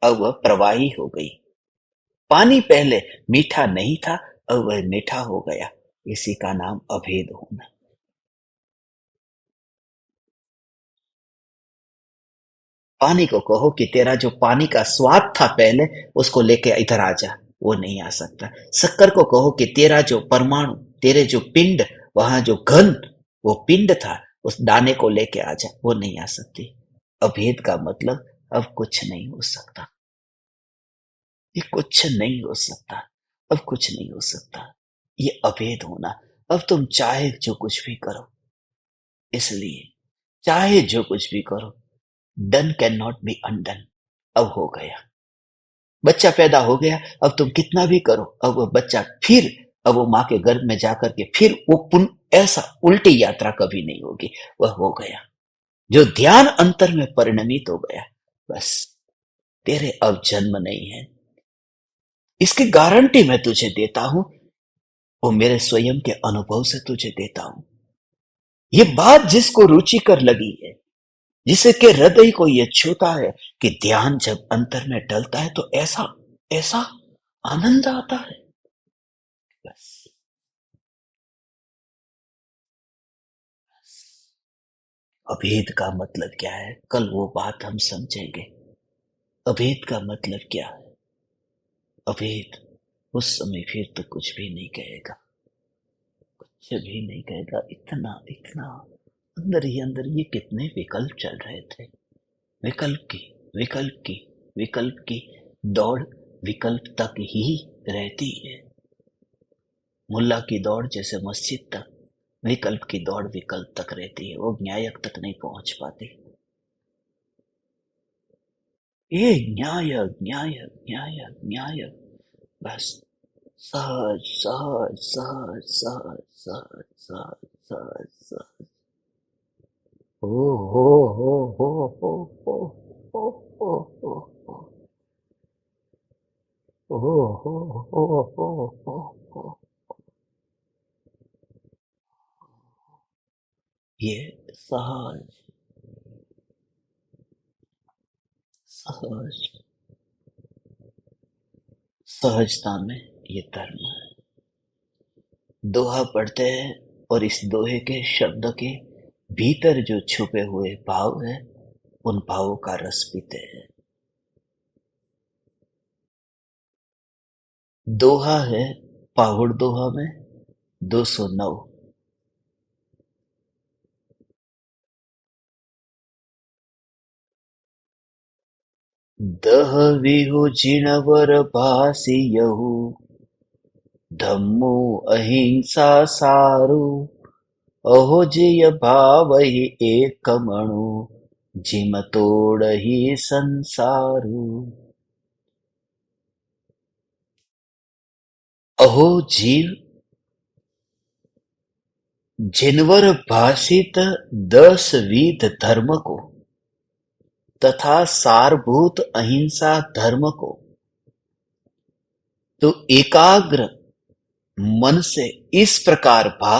अब वह प्रवाही हो गई। पानी पहले मीठा नहीं था, अब वह मीठा हो गया। इसी का नाम अभेद होना। पानी को कहो कि तेरा जो पानी का स्वाद था पहले, उसको लेके इधर आ जा, वो नहीं आ सकता। शक्कर को कहो कि तेरा जो परमाणु, तेरे जो पिंड, वहां जो घन वो पिंड था, उस दाने को लेके आ जा, वो नहीं आ सकती। अभेद का मतलब अब कुछ नहीं हो सकता, ये कुछ नहीं हो सकता, अब कुछ नहीं हो सकता। ये अभेद होना। अब तुम चाहे जो कुछ भी करो, इसलिए चाहे जो कुछ भी करो, done can not be undone. अब हो गया, बच्चा पैदा हो गया। अब तुम कितना भी करो, अब वो बच्चा फिर, अब वो माँ के गर्भ में जाकर के फिर वो पुनः ऐसा उल्टी यात्रा कभी नहीं होगी। वह हो गया, जो ध्यान अंतर में परिणमित हो गया। बस, तेरे अब जन्म नहीं है, इसकी गारंटी मैं तुझे देता हूं, वो मेरे स्वयं के अनुभव से तुझे देता हूं। ये बात जिसको रुचिकर लगी है, जिसे के हृदय को ये छूता है कि ध्यान जब अंतर में डलता है तो ऐसा ऐसा आनंद आता है। बस, अभेद का मतलब क्या है, कल वो बात हम समझेंगे। अभेद का मतलब क्या है? अभेद उस समय फिर तो कुछ भी नहीं कहेगा, कुछ भी नहीं कहेगा। इतना इतना अंदर ही अंदर ये कितने विकल्प चल रहे थे। विकल्प की, विकल्प की, विकल्प की दौड़ विकल्प तक ही रहती है। मुल्ला की दौड़ जैसे मस्जिद तक, विकल्प की दौड़ विकल्प तक रहती है, वो न्यायक तक नहीं पहुंच पाती। ये न्यायक न्यायक न्यायक न्यायक, बस सहज सहज सहज सहज सहज सहज सहज सहज। ओ हो हो हो हो हो हो हो हो हो ओ हो हो हो हो हो। ये सहज सहज सहजता में ये धर्म है। दोहा पढ़ते हैं और इस दोहे के शब्द के भीतर जो छुपे हुए भाव है, उन भावों का रस पीते हैं। दोहा है पाहुड़ दोहा में 209। दह विहु जिणवर भासी यहू, धम्मो अहिंसा सारू, अहो जिय भावहि एक मणु, जिम तोड़हि संसारू। अहो जीव जिनवर भाषित 10 विध धर्म को तथा सारभूत अहिंसा धर्म को, तो एकाग्र मन से इस प्रकार भा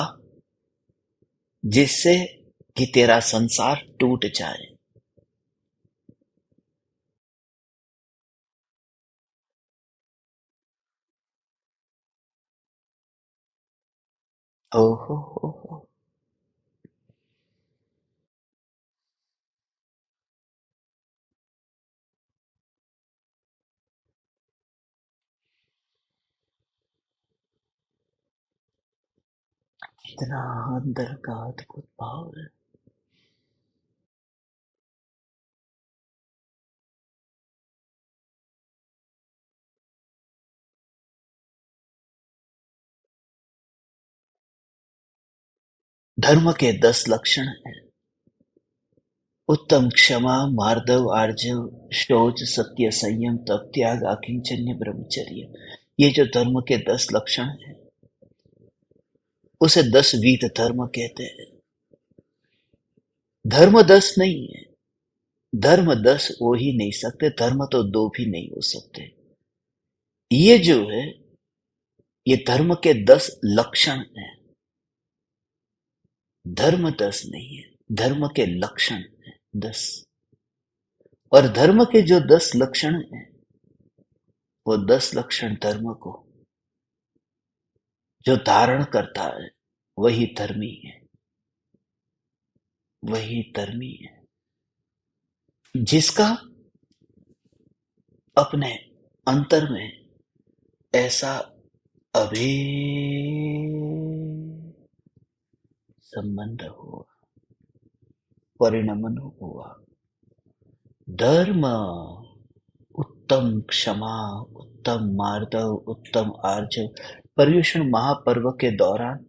जिससे कि तेरा संसार टूट जाए। ओहो हो, इतना अंदर का अद्भुत भाव है। धर्म के 10 लक्षण हैं। उत्तम क्षमा, मार्दव, आर्जव, शौच, सत्य, संयम, तप, त्याग, आकिंचन्य, ब्रह्मचर्य। ये जो धर्म के 10 लक्षण हैं, उसे 10 विध धर्म कहते हैं। धर्म 10 नहीं है, धर्म 10 हो ही नहीं सकते, धर्म तो 2 भी नहीं हो सकते। ये जो है, ये धर्म के 10 लक्षण हैं। धर्म 10 नहीं है, धर्म के लक्षण हैं 10। और धर्म के जो 10 लक्षण हैं, वो 10 लक्षण धर्म को जो धारण करता है, वही धर्मी है, वही धर्मी है। जिसका अपने अंतर में ऐसा अभेद संबंध हुआ, परिणमन हुआ। धर्म उत्तम क्षमा, उत्तम मार्दव, उत्तम आर्जव। पर्युषण महापर्व के दौरान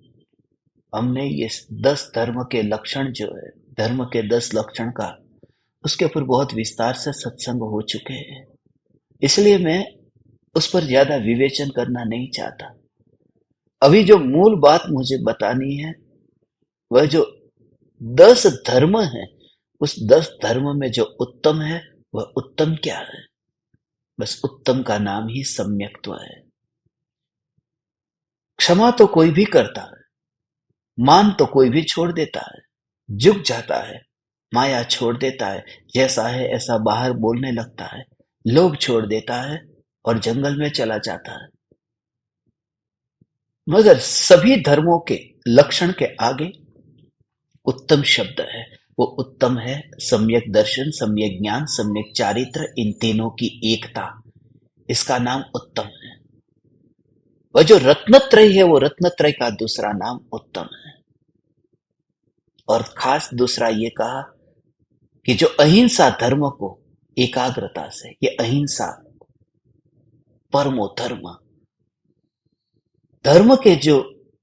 हमने ये 10 धर्म के लक्षण जो है, धर्म के 10 लक्षण का, उसके ऊपर बहुत विस्तार से सत्संग हो चुके हैं। इसलिए मैं उस पर ज्यादा विवेचन करना नहीं चाहता। अभी जो मूल बात मुझे बतानी है, वह जो 10 धर्म है, उस 10 धर्म में जो उत्तम है, वह उत्तम क्या है? बस उत्तम का नाम ही सम्यक्त्व है। क्षमा तो कोई भी करता है, मान तो कोई भी छोड़ देता है, झुक जाता है, माया छोड़ देता है, जैसा है ऐसा बाहर बोलने लगता है, लोभ छोड़ देता है और जंगल में चला जाता है। मगर सभी धर्मों के लक्षण के आगे उत्तम शब्द है। वो उत्तम है। सम्यक दर्शन, सम्यक ज्ञान, सम्यक चारित्र, इन तीनों की एकता, इसका नाम उत्तम है। वह जो रत्नत्रय है, वो रत्नत्रय का दूसरा नाम उत्तम है। और खास दूसरा ये कहा कि जो अहिंसा धर्म को एकाग्रता से, ये अहिंसा परमो धर्म, धर्म के जो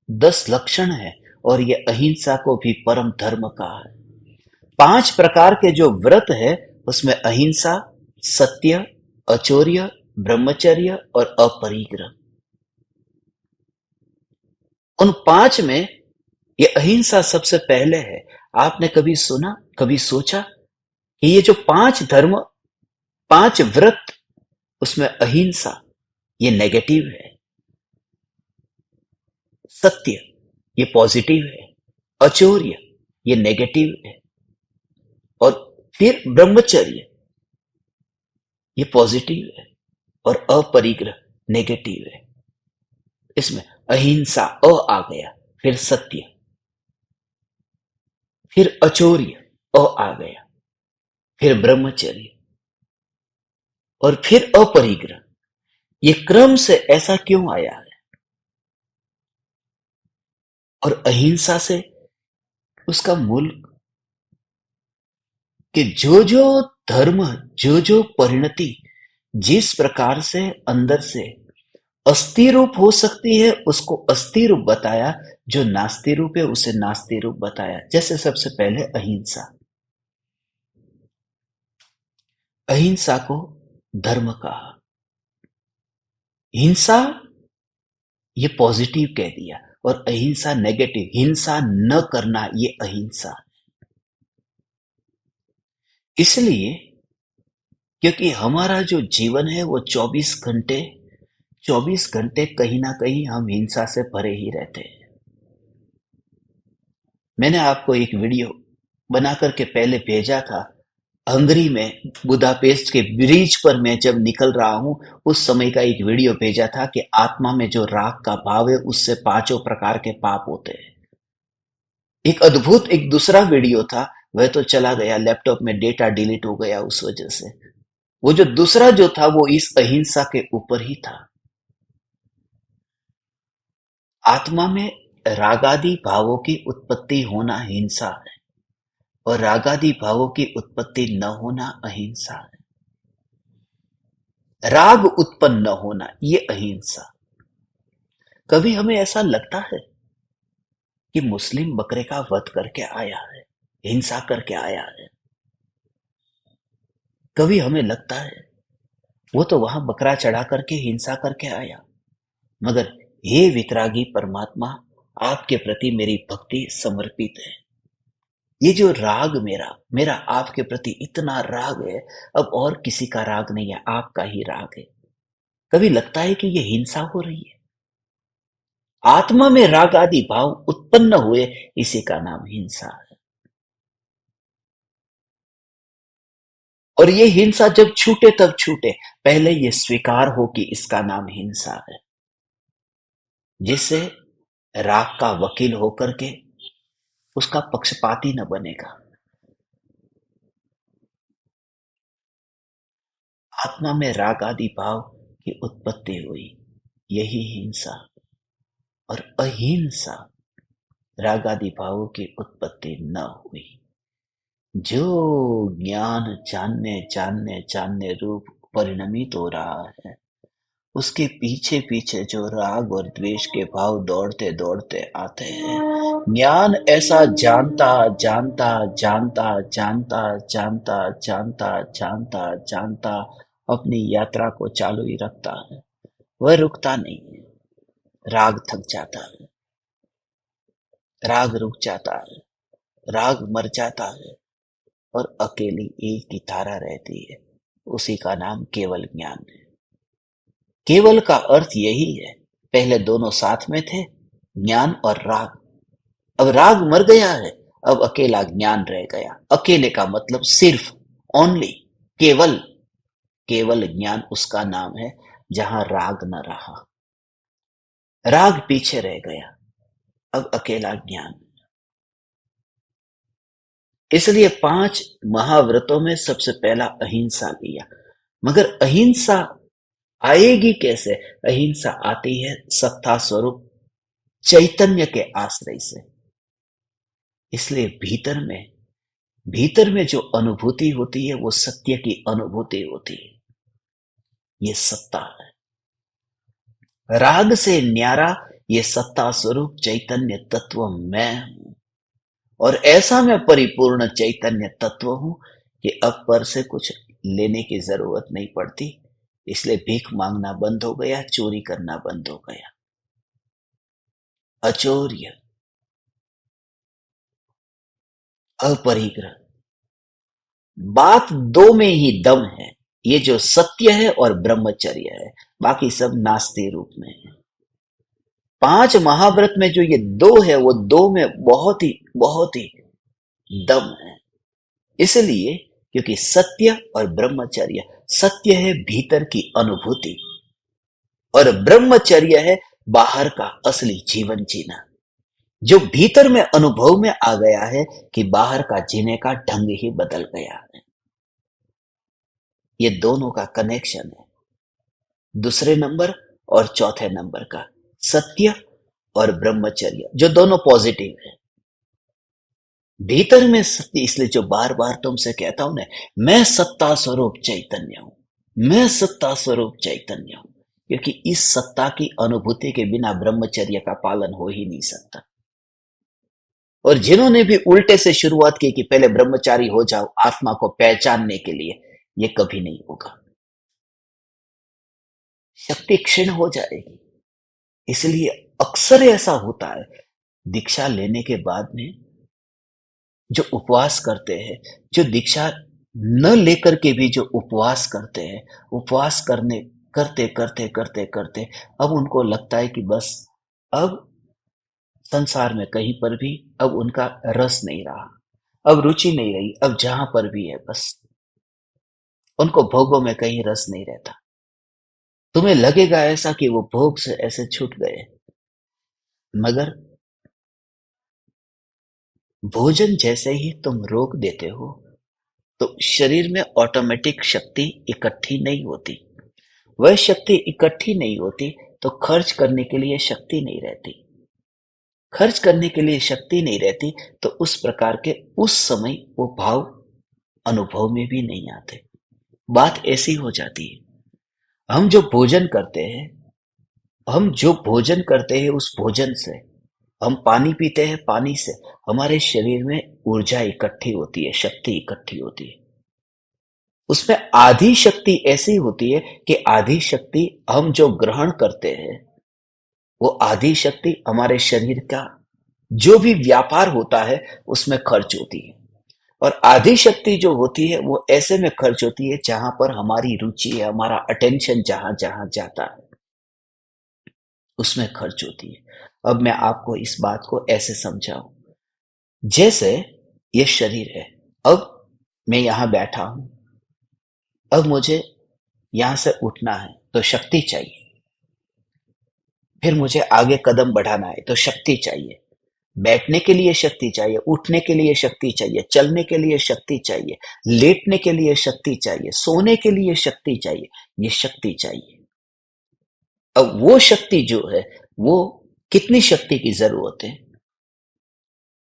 10 लक्षण है, और ये अहिंसा को भी परम धर्म कहा है। 5 प्रकार के जो व्रत है उसमें अहिंसा, सत्य, अचौर्य, ब्रह्मचर्य और अपरिग्रह, उन 5 में ये अहिंसा सबसे पहले है। आपने कभी सुना, कभी सोचा कि ये जो 5 धर्म, 5 व्रत, उसमें अहिंसा ये नेगेटिव है, सत्य ये पॉजिटिव है, अचौर्य ये नेगेटिव है, और फिर ब्रह्मचर्य ये पॉजिटिव है, और अपरिग्रह नेगेटिव है। इसमें अहिंसा आ गया, फिर सत्य, फिर अचौर्य आ गया, फिर ब्रह्मचर्य, और फिर अपरिग्रह। ये क्रम से ऐसा क्यों आया है? और अहिंसा से उसका मूल कि जो जो धर्म, जो जो परिणति जिस प्रकार से अंदर से अस्थि रूप हो सकती है, उसको अस्थि रूप बताया। जो नास्ति रूप है उसे नास्ति रूप बताया। जैसे सबसे पहले अहिंसा, अहिंसा को धर्म कहा, हिंसा ये पॉजिटिव कह दिया, और अहिंसा नेगेटिव, हिंसा न करना ये अहिंसा। इसलिए क्योंकि हमारा जो जीवन है वो 24 घंटे कहीं ना कहीं हम हिंसा से भरे ही रहते हैं। मैंने आपको एक वीडियो बना करके पहले भेजा था। हंगरी में बुदापेस्ट के ब्रिज पर मैं जब निकल रहा हूं, उस समय का एक वीडियो भेजा था कि आत्मा में जो राग का भाव है उससे 5 प्रकार के पाप होते हैं। एक अद्भुत एक दूसरा वीडियो था, वह तो चला गया, लैपटॉप में डेटा डिलीट हो गया उस वजह से। वो जो दूसरा जो था वो इस अहिंसा के ऊपर ही था। आत्मा में रागादि भावों की उत्पत्ति होना हिंसा है, और रागादि भावों की उत्पत्ति न होना अहिंसा है। राग उत्पन्न न होना ये अहिंसा। कभी हमें ऐसा लगता है कि मुस्लिम बकरे का वध करके आया है, हिंसा करके आया है? कभी हमें लगता है वो तो वहां बकरा चढ़ा करके हिंसा करके आया? मगर हे वितरागी परमात्मा, आपके प्रति मेरी भक्ति समर्पित है। ये जो राग मेरा मेरा आपके प्रति इतना राग है, अब और किसी का राग नहीं है, आपका ही राग है। कभी लगता है कि ये हिंसा हो रही है? आत्मा में राग आदि भाव उत्पन्न हुए, इसी का नाम हिंसा है। और ये हिंसा जब छूटे तब छूटे, पहले ये स्वीकार हो कि इसका नाम हिंसा है, जिससे राग का वकील होकर के उसका पक्षपाती न बनेगा। आत्मा में राग आदि भाव की उत्पत्ति हुई, यही हिंसा। और अहिंसा, राग आदि भावों की उत्पत्ति न हुई। जो ज्ञान जानने जानने जानने रूप परिणमित हो रहा है, उसके पीछे पीछे जो राग और द्वेष के भाव दौड़ते दौड़ते आते हैं, ज्ञान ऐसा जानता जानता जानता जानता जानता जानता जानता जानता अपनी यात्रा को चालू ही रखता है। वह रुकता नहीं है। राग थक जाता है, राग रुक जाता है, राग मर जाता है, और अकेली एक ही धारा रहती है। उसी का नाम केवल ज्ञान है। केवल का अर्थ यही है, पहले दोनों साथ में थे, ज्ञान और राग। अब राग मर गया है, अब अकेला ज्ञान रह गया। अकेले का मतलब सिर्फ, ओनली, केवल। केवल ज्ञान उसका नाम है जहां राग न रहा, राग पीछे रह गया, अब अकेला ज्ञान। इसलिए 5 महाव्रतों में सबसे पहला अहिंसा लिया। मगर अहिंसा आएगी कैसे? अहिंसा आती है सत्ता स्वरूप चैतन्य के आश्रय से। इसलिए भीतर में जो अनुभूति होती है वो सत्य की अनुभूति होती है। ये सत्ता है। राग से न्यारा ये सत्ता स्वरूप चैतन्य तत्व मैं हूं। और ऐसा मैं परिपूर्ण चैतन्य तत्व हूं कि अब पर से कुछ लेने की जरूरत नहीं पड़ती। इसलिए भीख मांगना बंद हो गया, चोरी करना बंद हो गया। अचौर्य, अपरिग्रह, बात दो में ही दम है। ये जो सत्य है और ब्रह्मचर्य है, बाकी सब नास्ती रूप में है। 5 महाव्रत में जो ये दो है वो दो में बहुत ही दम है। इसलिए क्योंकि सत्य और ब्रह्मचर्य, सत्य है भीतर की अनुभूति और ब्रह्मचर्य है बाहर का असली जीवन जीना, जो भीतर में अनुभव में आ गया है कि बाहर का जीने का ढंग ही बदल गया है। ये दोनों का कनेक्शन है, दूसरे नंबर और चौथे नंबर का, सत्य और ब्रह्मचर्य, जो दोनों पॉजिटिव है। भीतर में सत्य, इसलिए जो बार बार तुमसे कहता हूं ना, मैं सत्ता स्वरूप चैतन्य हूं, मैं सत्ता स्वरूप चैतन्य हूं, क्योंकि इस सत्ता की अनुभूति के बिना ब्रह्मचर्य का पालन हो ही नहीं सकता। और जिन्होंने भी उल्टे से शुरुआत की कि पहले ब्रह्मचारी हो जाओ आत्मा को पहचानने के लिए, ये कभी नहीं होगा। शक्ति क्षीण हो जाएगी। इसलिए अक्सर ऐसा होता है, दीक्षा लेने के बाद में जो उपवास करते हैं, जो दीक्षा न लेकर के भी जो उपवास करते हैं, उपवास करने करते करते करते करते अब उनको लगता है कि बस अब संसार में कहीं पर भी अब उनका रस नहीं रहा, अब रुचि नहीं रही, अब जहां पर भी है बस उनको भोगों में कहीं रस नहीं रहता। तुम्हें लगेगा ऐसा कि वो भोग से ऐसे छूट गए, मगर भोजन जैसे ही तुम रोक देते हो तो शरीर में ऑटोमेटिक शक्ति इकट्ठी नहीं होती। वह शक्ति इकट्ठी नहीं होती तो खर्च करने के लिए शक्ति नहीं रहती। खर्च करने के लिए शक्ति नहीं रहती तो उस प्रकार के उस समय वो भाव अनुभव में भी नहीं आते। बात ऐसी हो जाती है। हम जो भोजन करते हैं उस भोजन से, हम पानी पीते हैं, पानी से हमारे शरीर में ऊर्जा इकट्ठी होती है, शक्ति इकट्ठी होती है। उसमें आधी शक्ति ऐसी होती है कि आधी शक्ति हम जो ग्रहण करते हैं वो आधी शक्ति हमारे शरीर का जो भी व्यापार होता है उसमें खर्च होती है, और आधी शक्ति जो होती है वो ऐसे में खर्च होती है जहां पर हमारी रुचि है, हमारा अटेंशन जहां जहां जाता है उसमें खर्च होती है। अब मैं आपको इस बात को ऐसे समझाऊं, जैसे ये शरीर है, अब मैं यहां बैठा हूं, अब मुझे यहां से उठना है तो शक्ति चाहिए, फिर मुझे आगे कदम बढ़ाना है तो शक्ति चाहिए, बैठने के लिए शक्ति चाहिए, उठने के लिए शक्ति चाहिए, चलने के लिए शक्ति चाहिए, लेटने के लिए शक्ति चाहिए, सोने के लिए शक्ति चाहिए, ये शक्ति चाहिए। अब वो शक्ति जो है वो कितनी शक्ति की जरूरत है?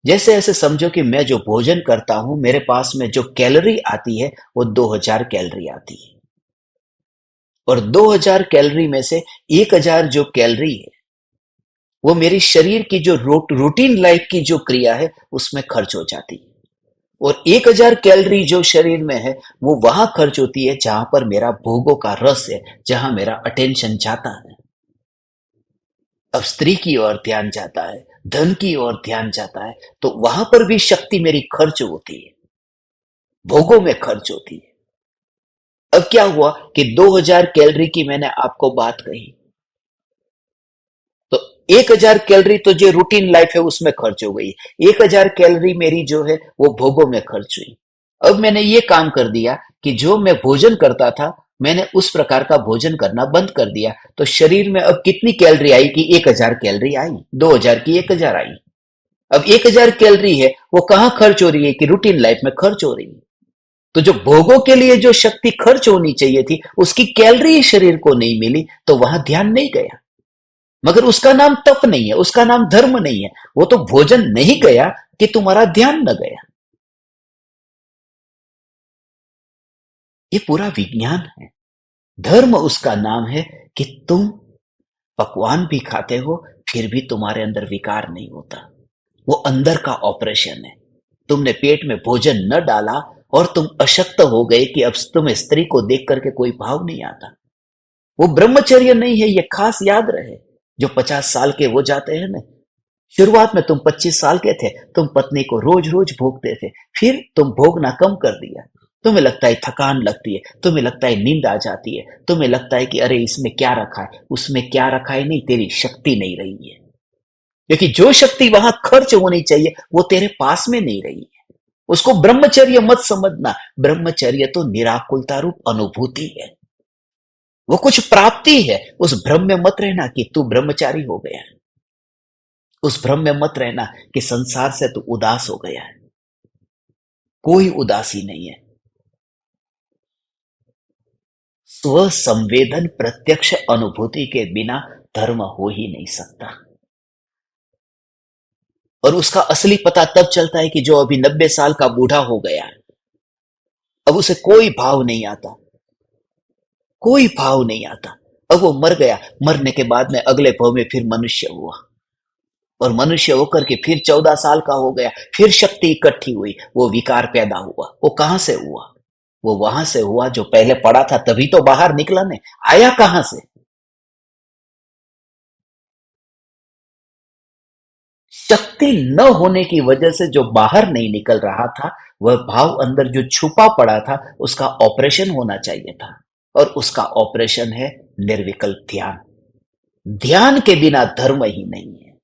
जैसे ऐसे समझो कि मैं जो भोजन करता हूं मेरे पास में जो कैलोरी आती है वो 2000 कैलोरी आती है, और 2000 कैलोरी में से 1000 जो कैलोरी है वो मेरी शरीर की जो रूटीन लाइफ की जो क्रिया है उसमें खर्च हो जाती है, और 1000 कैलोरी जो शरीर में है वो वहां खर्च होती है जहां पर मेरा भोगों का रस है, जहां मेरा अटेंशन जाता है। अब स्त्री की ओर ध्यान जाता है, धन की ओर ध्यान जाता है, तो वहां पर भी शक्ति मेरी खर्च होती है, भोगों में खर्च होती है। अब क्या हुआ कि 2000 कैलोरी की मैंने आपको बात कही, तो 1000 कैलोरी तो जो रूटीन लाइफ है उसमें खर्च हो गई, 1000 कैलोरी मेरी जो है वो भोगों में खर्च हुई। अब मैंने ये काम कर दिया कि जो मैं भोजन करता था मैंने उस प्रकार का भोजन करना बंद कर दिया, तो शरीर में अब कितनी कैलोरी आई कि 1000 कैलोरी आई, 2000 की 1000 आई। अब 1000 कैलोरी है, वो कहां खर्च हो रही है? कि रूटीन लाइफ में खर्च हो रही है। तो जो भोगों के लिए जो शक्ति खर्च होनी चाहिए थी, उसकी कैलोरी शरीर को नहीं मिली, तो वहां ध्यान नहीं गया। मगर उसका नाम तप नहीं है, उसका नाम धर्म नहीं है, वो तो भोजन नहीं गया कि तुम्हारा ध्यान न गया। ये पूरा विज्ञान है। धर्म उसका नाम है कि तुम पकवान भी खाते हो, फिर भी तुम्हारे अंदर विकार नहीं होता। वो अंदर का ऑपरेशन है। तुमने पेट में भोजन न डाला और तुम अशक्त हो गए कि अब तुम्हें स्त्री को देख करके कोई भाव नहीं आता। वो ब्रह्मचर्य नहीं है, ये खास याद रहे। जो 50 साल के वो जाते हैं ना, शुरुआत में तुम 25 साल के थे, तुम पत्नी को रोज रोज भोगते थे, फिर तुम भोगना कम कर दिया। तुम्हें लगता है थकान लगती है, तुम्हें लगता है नींद आ जाती है, तुम्हें लगता है कि अरे इसमें क्या रखा है, उसमें क्या रखा है, नहीं, तेरी शक्ति नहीं रही है। क्योंकि जो शक्ति वहां खर्च होनी चाहिए वो तेरे पास में नहीं रही है। उसको ब्रह्मचर्य मत समझना। ब्रह्मचर्य तो निराकुलता रूप अनुभूति है, वो कुछ प्राप्ति है। उस भ्रम में मत रहना कि तू ब्रह्मचारी हो गया है। उस भ्रम में मत रहना कि संसार से तू उदास हो गया है। कोई उदासी नहीं है। स्व संवेदन प्रत्यक्ष अनुभूति के बिना धर्म हो ही नहीं सकता। और उसका असली पता तब चलता है कि जो अभी 90 साल का बूढ़ा हो गया है, अब उसे कोई भाव नहीं आता, कोई भाव नहीं आता। अब वो मर गया, मरने के बाद में अगले भाव में फिर मनुष्य हुआ, और मनुष्य होकर के फिर 14 साल का हो गया, फिर शक्ति इकट्ठी हुई, वो विकार पैदा हुआ। वो कहां से हुआ? वो वहां से हुआ जो पहले पड़ा था, तभी तो बाहर निकला। ने आया कहां से? शक्ति न होने की वजह से जो बाहर नहीं निकल रहा था, वह भाव अंदर जो छुपा पड़ा था, उसका ऑपरेशन होना चाहिए था। और उसका ऑपरेशन है निर्विकल्प ध्यान। ध्यान के बिना धर्म ही नहीं है।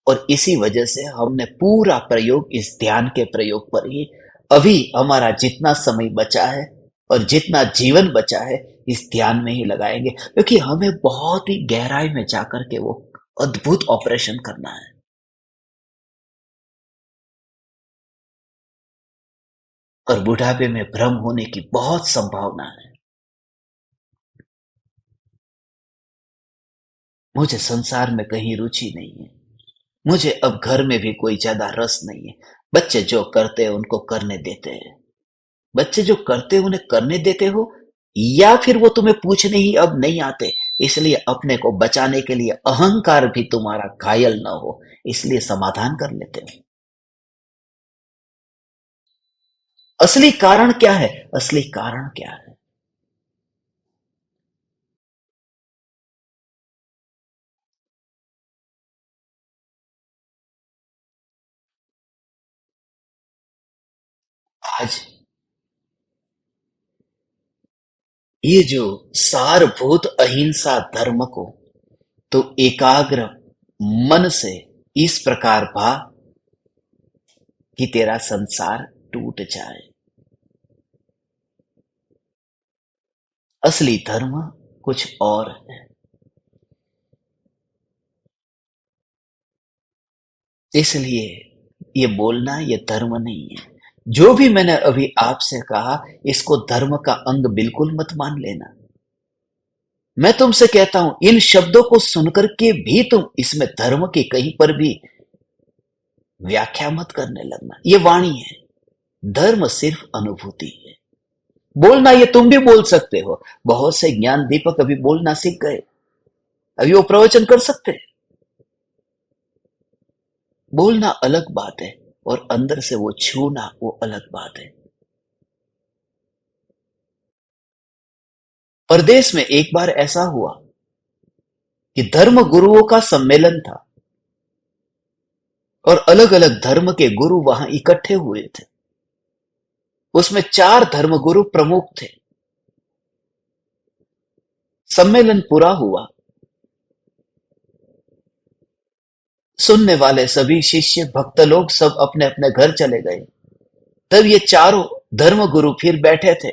और इसी वजह से हमने पूरा प्रयोग इस ध्यान के प्रयोग पर ही, अभी हमारा जितना समय बचा है और जितना जीवन बचा है, इस ध्यान में ही लगाएंगे। क्योंकि हमें बहुत ही गहराई में जाकर के वो अद्भुत ऑपरेशन करना है। और बुढ़ापे में भ्रम होने की बहुत संभावना है। मुझे संसार में कहीं रुचि नहीं है। मुझे अब घर में भी कोई ज्यादा रस नहीं है। बच्चे जो करते हैं उनको करने देते हैं। बच्चे जो करते हैं उन्हें करने देते हो, या फिर वो तुम्हें पूछने ही अब नहीं आते, इसलिए अपने को बचाने के लिए अहंकार भी तुम्हारा घायल न हो, इसलिए समाधान कर लेते हो। असली कारण क्या है? असली कारण क्या है? आज ये जो सारभूत अहिंसा धर्म को तो एकाग्र मन से इस प्रकार भा कि तेरा संसार टूट जाए। असली धर्म कुछ और है। इसलिए ये बोलना ये धर्म नहीं है। जो भी मैंने अभी आपसे कहा, इसको धर्म का अंग बिल्कुल मत मान लेना। मैं तुमसे कहता हूं, इन शब्दों को सुनकर के भी तुम इसमें धर्म की कहीं पर भी व्याख्या मत करने लगना। ये वाणी है। धर्म सिर्फ अनुभूति है। बोलना ये तुम भी बोल सकते हो। बहुत से ज्ञान दीपक अभी बोलना सीख गए, अभी वो प्रवचन कर सकते हैं। बोलना अलग बात है, और अंदर से वो छूना वो अलग बात है। परदेश में एक बार ऐसा हुआ कि धर्म गुरुओं का सम्मेलन था, और अलग अलग धर्म के गुरु वहां इकट्ठे हुए थे। उसमें 4 धर्मगुरु प्रमुख थे। सम्मेलन पूरा हुआ। सुनने वाले सभी शिष्य भक्त लोग सब अपने अपने घर चले गए। तब ये चारों धर्मगुरु फिर बैठे थे,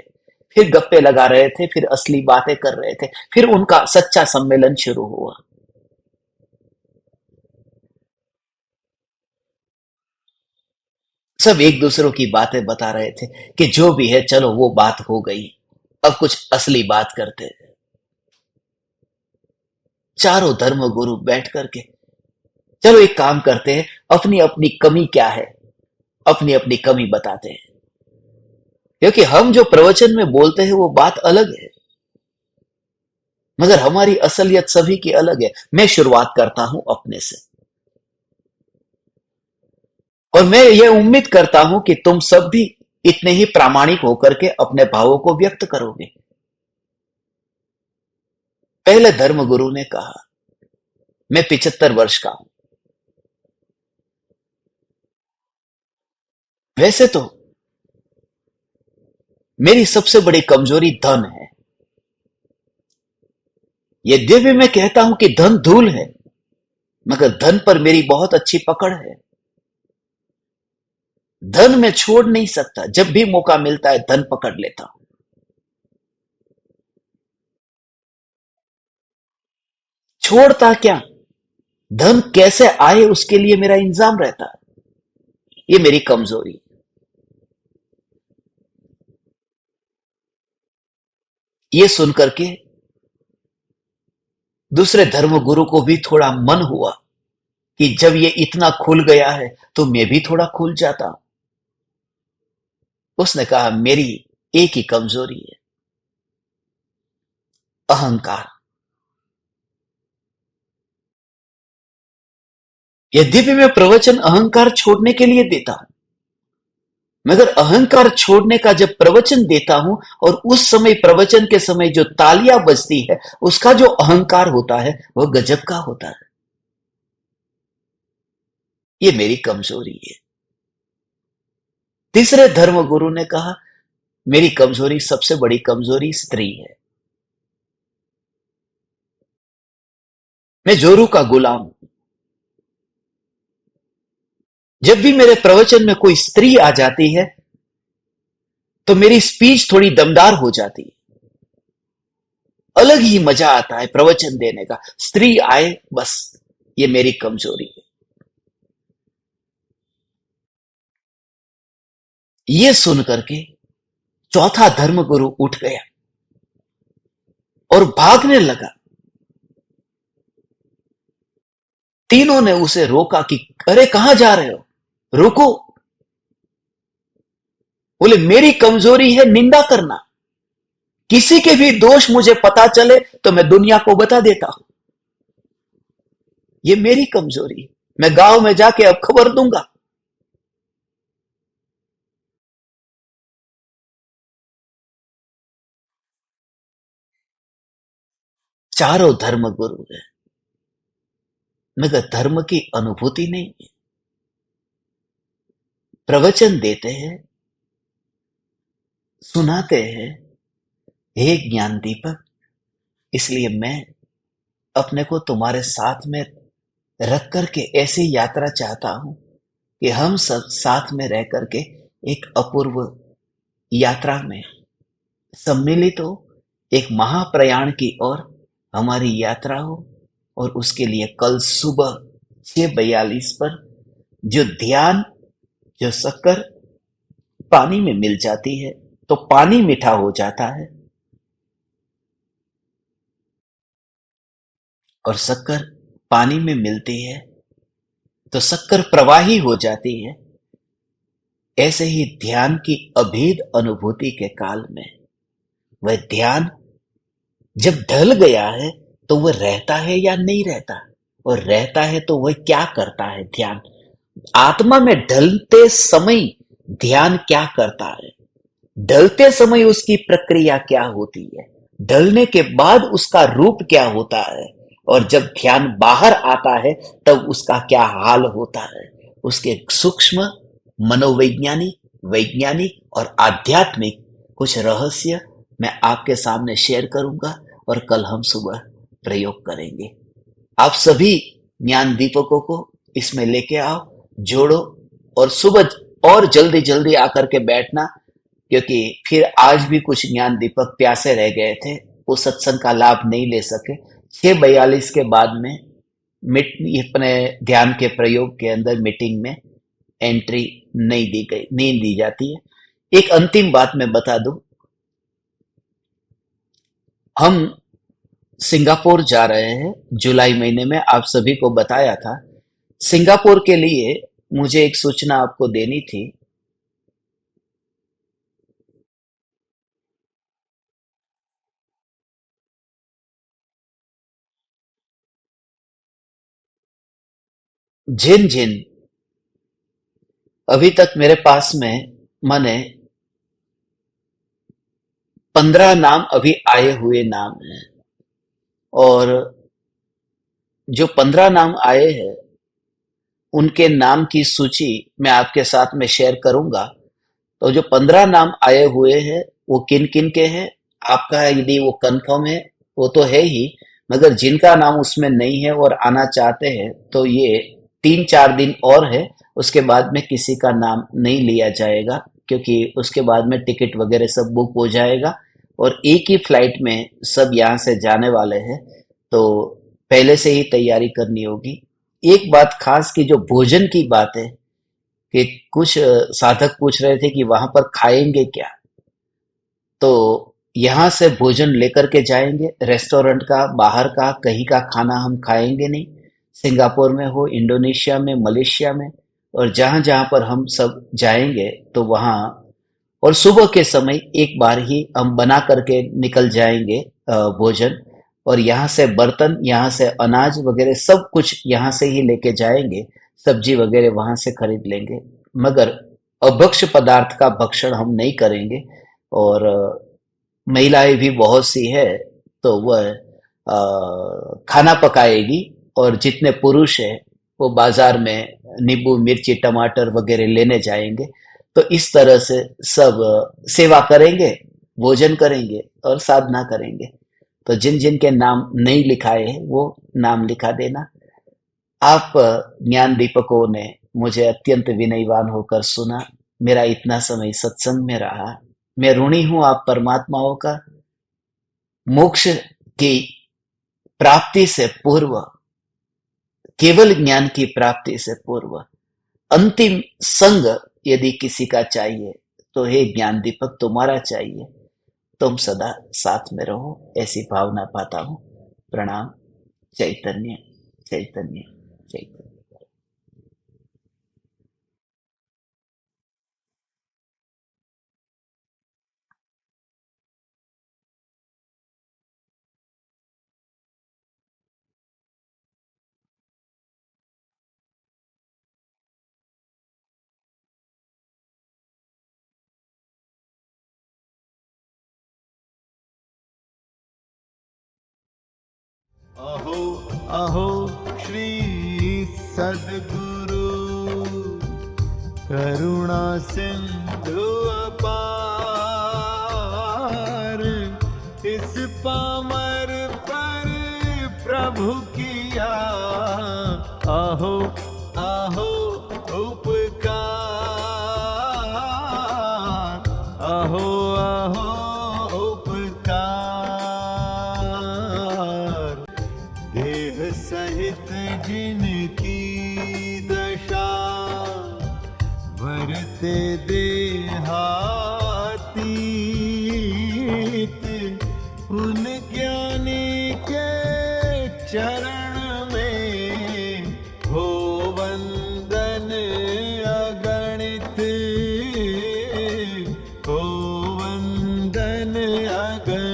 फिर गप्पे लगा रहे थे, फिर असली बातें कर रहे थे। फिर उनका सच्चा सम्मेलन शुरू हुआ। सब एक दूसरों की बातें बता रहे थे कि जो भी है चलो वो बात हो गई, अब कुछ असली बात करते हैं। चारों धर्म गुरु बैठ करके चलो एक काम करते हैं, अपनी अपनी कमी क्या है अपनी अपनी कमी बताते हैं, क्योंकि हम जो प्रवचन में बोलते हैं वो बात अलग है, मगर हमारी असलियत सभी की अलग है। मैं शुरुआत करता हूं अपने से, और मैं ये उम्मीद करता हूं कि तुम सब भी इतने ही प्रामाणिक होकर के अपने भावों को व्यक्त करोगे। पहले धर्मगुरु ने कहा, मैं 75 वर्ष का हूं। वैसे तो मेरी सबसे बड़ी कमजोरी धन है। यद्यपि मैं कहता हूं कि धन धूल है, मगर धन पर मेरी बहुत अच्छी पकड़ है। धन मैं छोड़ नहीं सकता, जब भी मौका मिलता है धन पकड़ लेता हूं। छोड़ता क्या, धन कैसे आए उसके लिए मेरा इंतजाम रहता है। ये मेरी कमजोरी। ये सुनकर के दूसरे धर्मगुरु को भी थोड़ा मन हुआ कि जब ये इतना खुल गया है तो मैं भी थोड़ा खुल जाता। उसने कहा, मेरी एक ही कमजोरी है, अहंकार। यद्यपि मैं प्रवचन अहंकार छोड़ने के लिए देता हूं, मगर अहंकार छोड़ने का जब प्रवचन देता हूं और उस समय प्रवचन के समय जो तालियां बजती है उसका जो अहंकार होता है वह गजब का होता है। ये मेरी कमजोरी है। तीसरे धर्मगुरु ने कहा, मेरी कमजोरी, सबसे बड़ी कमजोरी स्त्री है। मैं जोरू का गुलाम हूं। जब भी मेरे प्रवचन में कोई स्त्री आ जाती है तो मेरी स्पीच थोड़ी दमदार हो जाती है, अलग ही मजा आता है प्रवचन देने का। स्त्री आए बस, ये मेरी कमजोरी है। ये सुन करके चौथा धर्मगुरु उठ गया और भागने लगा। तीनों ने उसे रोका कि अरे कहां जा रहे हो, रुको। बोले, मेरी कमजोरी है निंदा करना। किसी के भी दोष मुझे पता चले तो मैं दुनिया को बता देता हूं। ये मेरी कमजोरी है, मैं गांव में जाके अब खबर दूंगा। चारों धर्म गुरु है, मगर धर्म की अनुभूति नहीं है। प्रवचन देते हैं, सुनाते हैं, हे ज्ञान दीपक, इसलिए मैं अपने को तुम्हारे साथ में रख करके ऐसी यात्रा चाहता हूं कि हम सब साथ में रह करके एक अपूर्व यात्रा में सम्मिलित हो, एक महाप्रयाण की ओर हमारी यात्रा हो। और उसके लिए कल सुबह 6:42 पर जो ध्यान, जो शक्कर पानी में मिल जाती है तो पानी मीठा हो जाता है, और शक्कर पानी में मिलती है तो शक्कर प्रवाही हो जाती है। ऐसे ही ध्यान की अभेद अनुभूति के काल में वह ध्यान जब ढल गया है तो वह रहता है या नहीं रहता, और रहता है तो वह क्या करता है। ध्यान आत्मा में ढलते समय ध्यान क्या करता है, ढलते समय उसकी प्रक्रिया क्या होती है, ढलने के बाद उसका रूप क्या होता है, और जब ध्यान बाहर आता है तब उसका क्या हाल होता है। उसके सूक्ष्म मनोवैज्ञानिक, वैज्ञानिक और आध्यात्मिक कुछ रहस्य मैं आपके सामने शेयर करूंगा, और कल हम सुबह प्रयोग करेंगे। आप सभी ज्ञान दीपकों को इसमें लेके आओ, जोड़ो, और सुबह और जल्दी जल्दी आकर के बैठना, क्योंकि फिर आज भी कुछ ज्ञान दीपक प्यासे रह गए थे, वो सत्संग का लाभ नहीं ले सके। 6:42 के बाद में अपने ध्यान के प्रयोग के अंदर मीटिंग में एंट्री नहीं दी जाती है। एक अंतिम बात मैं बता दूं, हम सिंगापुर जा रहे हैं जुलाई महीने में, आप सभी को बताया था। सिंगापुर के लिए मुझे एक सूचना आपको देनी थी। जिन जिन अभी तक मेरे पास में माने 15 नाम अभी आए हुए नाम हैं, और जो 15 नाम आए हैं उनके नाम की सूची मैं आपके साथ में शेयर करूंगा। तो जो 15 नाम आए हुए हैं वो किन किन के हैं, आपका यदि वो कंफर्म है, वो तो है ही, मगर जिनका नाम उसमें नहीं है और आना चाहते हैं तो ये 3-4 दिन और है, उसके बाद में किसी का नाम नहीं लिया जाएगा, क्योंकि उसके बाद में टिकट वगैरह सब बुक हो जाएगा और एक ही फ्लाइट में सब यहाँ से जाने वाले हैं। तो पहले से ही तैयारी करनी होगी। एक बात खास की जो भोजन की बात है, कि कुछ साधक पूछ रहे थे कि वहां पर खाएंगे क्या, तो यहाँ से भोजन लेकर के जाएंगे। रेस्टोरेंट का, बाहर का, कहीं का खाना हम खाएंगे नहीं। सिंगापुर में हो, इंडोनेशिया में, मलेशिया में, और जहां जहां पर हम सब जाएंगे तो वहां, और सुबह के समय एक बार ही हम बना करके निकल जाएंगे भोजन। और यहाँ से बर्तन, यहाँ से अनाज वगैरह सब कुछ यहाँ से ही लेके जाएंगे, सब्जी वगैरह वहां से खरीद लेंगे, मगर अभक्ष पदार्थ का भक्षण हम नहीं करेंगे। और महिलाएं भी बहुत सी है, तो वह खाना पकाएगी, और जितने पुरुष है वो बाजार में नींबू मिर्ची टमाटर वगैरह लेने जाएंगे। तो इस तरह से सब सेवा करेंगे, भोजन करेंगे और साधना करेंगे। तो जिन जिन के नाम नहीं लिखाए हैं वो नाम लिखा देना। आप ज्ञान दीपकों ने मुझे अत्यंत विनयवान होकर सुना, मेरा इतना समय सत्संग में रहा। मैं ऋणी हूं आप परमात्माओं का। मोक्ष की प्राप्ति से पूर्व, केवल ज्ञान की प्राप्ति से पूर्व, अंतिम संग यदि किसी का चाहिए तो हे ज्ञान दीपक तुम्हारा चाहिए। तुम सदा साथ में रहो, ऐसी भावना पाता हूं। प्रणाम। चैतन्य चैतन्य चैतन्य। अहो अहो श्री सद्गुरु करुणा सिंधु अपार, इस पामर पर प्रभु किया अहो अहो उपकार, अहो अहो उपकार। देह सहित जिनकी दशा, वरते देहातीत, उन ज्ञानी के चरण में हो वंदन अगणित, हो वंदन अगणित।